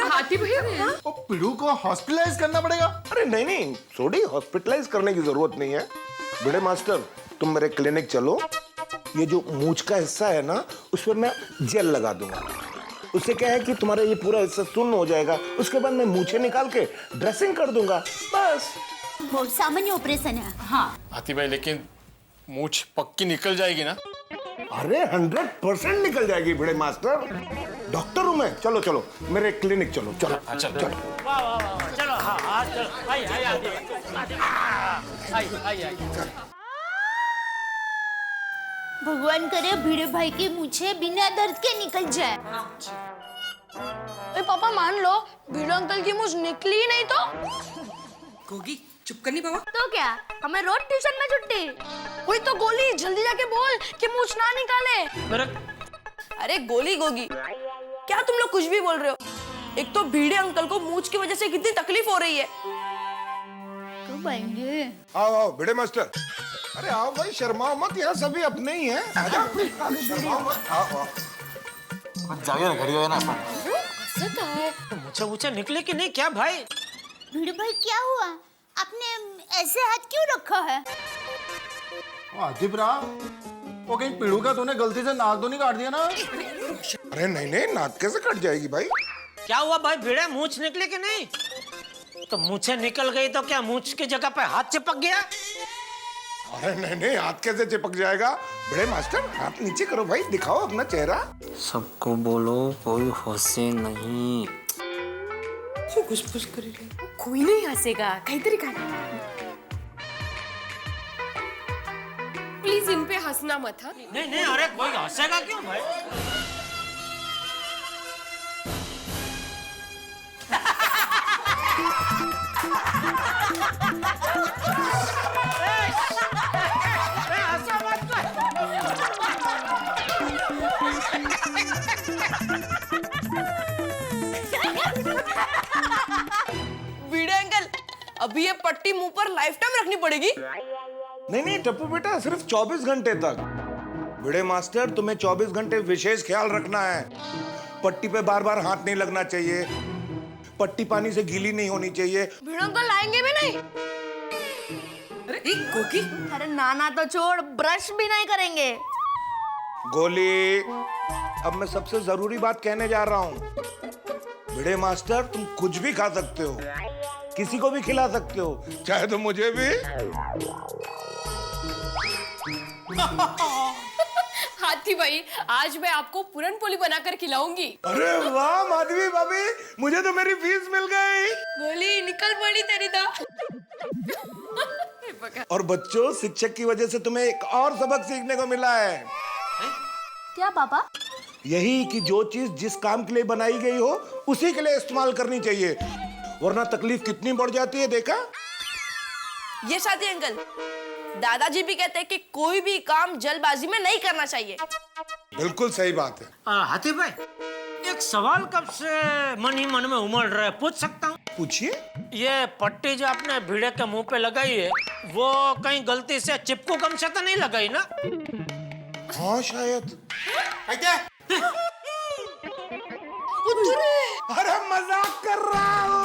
हाथी भाई वो पिड़ू को हॉस्पिटलाइज करना पड़ेगा। अरे नहीं नहीं, थोड़ी हॉस्पिटलाइज करने की जरूरत नहीं है। भिड़े मास्टर, तुम मेरे क्लिनिक चलो, ये जो मूंछ का हिस्सा है ना, उस पर मैं जेल लगा दूंगा। उससे क्या है कि तुम्हारा ये पूरा हिस्सा सुन्न हो जाएगा। उसके बाद मैं मूंछें निकाल के ड्रेसिंग कर दूंगा, बस। बहुत सामान्य ऑपरेशन है। हाँ हाथी भाई, लेकिन मूछ पक्की निकल जाएगी ना? अरे 100% निकल जाएगी भिड़े मास्टर। डॉक्टर हूं मैं। चलो चलो मेरे क्लिनिक चलो। चलो चलो चलो। वाह वाह वाह, चलो हाँ हाँ चलो, आई भगवान करे भिड़े भाई की मूछे बिना दर्द के निकल जाए। अरे पापा मान लो भिड़ो अंकल की मूछ निकली ही नहीं तो? गोगी चुप करनी पापा। तो क्या हमें रोज ट्यूशन में छुट्टी? वही तो गोली, जल्दी जाके बोल कि मूछ ना निकाले। अरे गोली गोगी, क्या तुम लोग कुछ भी बोल रहे हो? एक तो भीड़े अंकल को मूछ की वजह से कितनी तकलीफ हो रही है। कब आएंगे? आओ आओ भिड़े मास्टर। अरे आओ भाई, शर्माओ मत, यहाँ सभी अपने ही हैं। आजा, शर्माओ मत, आओ आओ। जाइए ना, घर जाइए ना अपन। ऐसा क्या है? मुझे मुझे निकले कि नहीं क्या भाई? भिड़े भाई क्या हुआ? आपने ऐसे हाथ क्यों रखा है? आदिप रहा, वो कहीं पिड़ू का तूने गलती से नाक तो नहीं काट दिया ना? अरे नहीं नहीं, नाक कैसे कट जाएगी भाई? क्या हुआ भाई, भिड़े मूछ निकले कि नहीं? तो मूछें निकल गई तो क्या मूछ की जगह पे हाथ चिपक गया? अरे नहीं नहीं, हाथ कैसे चिपक जाएगा? भिड़े मास्टर, हाथ नीचे करो भाई, दिखाओ अपना चेहरा। सबको बोलो कोई हंसे नहीं। खुश कर रही है। कोई नहीं हंसेगा, काहीतरी काय। प्लीज इन पे हंसना मत। हाँ नहीं नहीं, अरे कोई हंसेगा क्यों भाई? भीड़े अंकल, अभी ये पट्टी मुंह पर लाइफ टाइम रखनी पड़ेगी? नहीं नहीं टप्पू बेटा, सिर्फ 24 घंटे तक। भिड़े मास्टर, तुम्हें 24 घंटे विशेष ख्याल रखना है। पट्टी पे बार बार हाथ नहीं लगना चाहिए, पट्टी पानी से गीली नहीं होनी चाहिए। भीड़े अंकल लाएंगे भी नहीं? अरे गोगी, अरे नाना तो छोड़, ब्रश भी नहीं करेंगे। गोली, अब मैं सबसे जरूरी बात कहने जा रहा हूँ। भिड़े मास्टर, तुम कुछ भी खा सकते हो, किसी को भी खिला सकते हो, चाहे तो मुझे भी। हाथी भाई, आज मैं आपको पूरन पोली बनाकर खिलाऊंगी। अरे वाह माधवी भाभी, मुझे तो मेरी फीस मिल गई। गोली निकल पड़ी तेरी तो। और बच्चों, शिक्षक की वजह से तुम्हें एक और सबक सीखने को मिला है। क्या पापा? यही कि जो चीज जिस काम के लिए बनाई गई हो उसी के लिए इस्तेमाल करनी चाहिए, वरना तकलीफ कितनी बढ़ जाती है, देखा? ये साथी अंकल, दादाजी भी कहते हैं कि कोई भी काम जल्दबाजी में नहीं करना चाहिए। बिल्कुल सही बात है। हाथी भाई, एक सवाल कब से मन ही मन में उमड़ रहा है, पूछ सकता हूँ? पूछिए। ये पट्टी जो आपने भिड़े के मुंह पे लगाई है, वो कहीं गलती से चिपकू गम से तो नहीं लगाई ना? हाँ शायद। क्या? अरे मजाक कर रहा हूँ।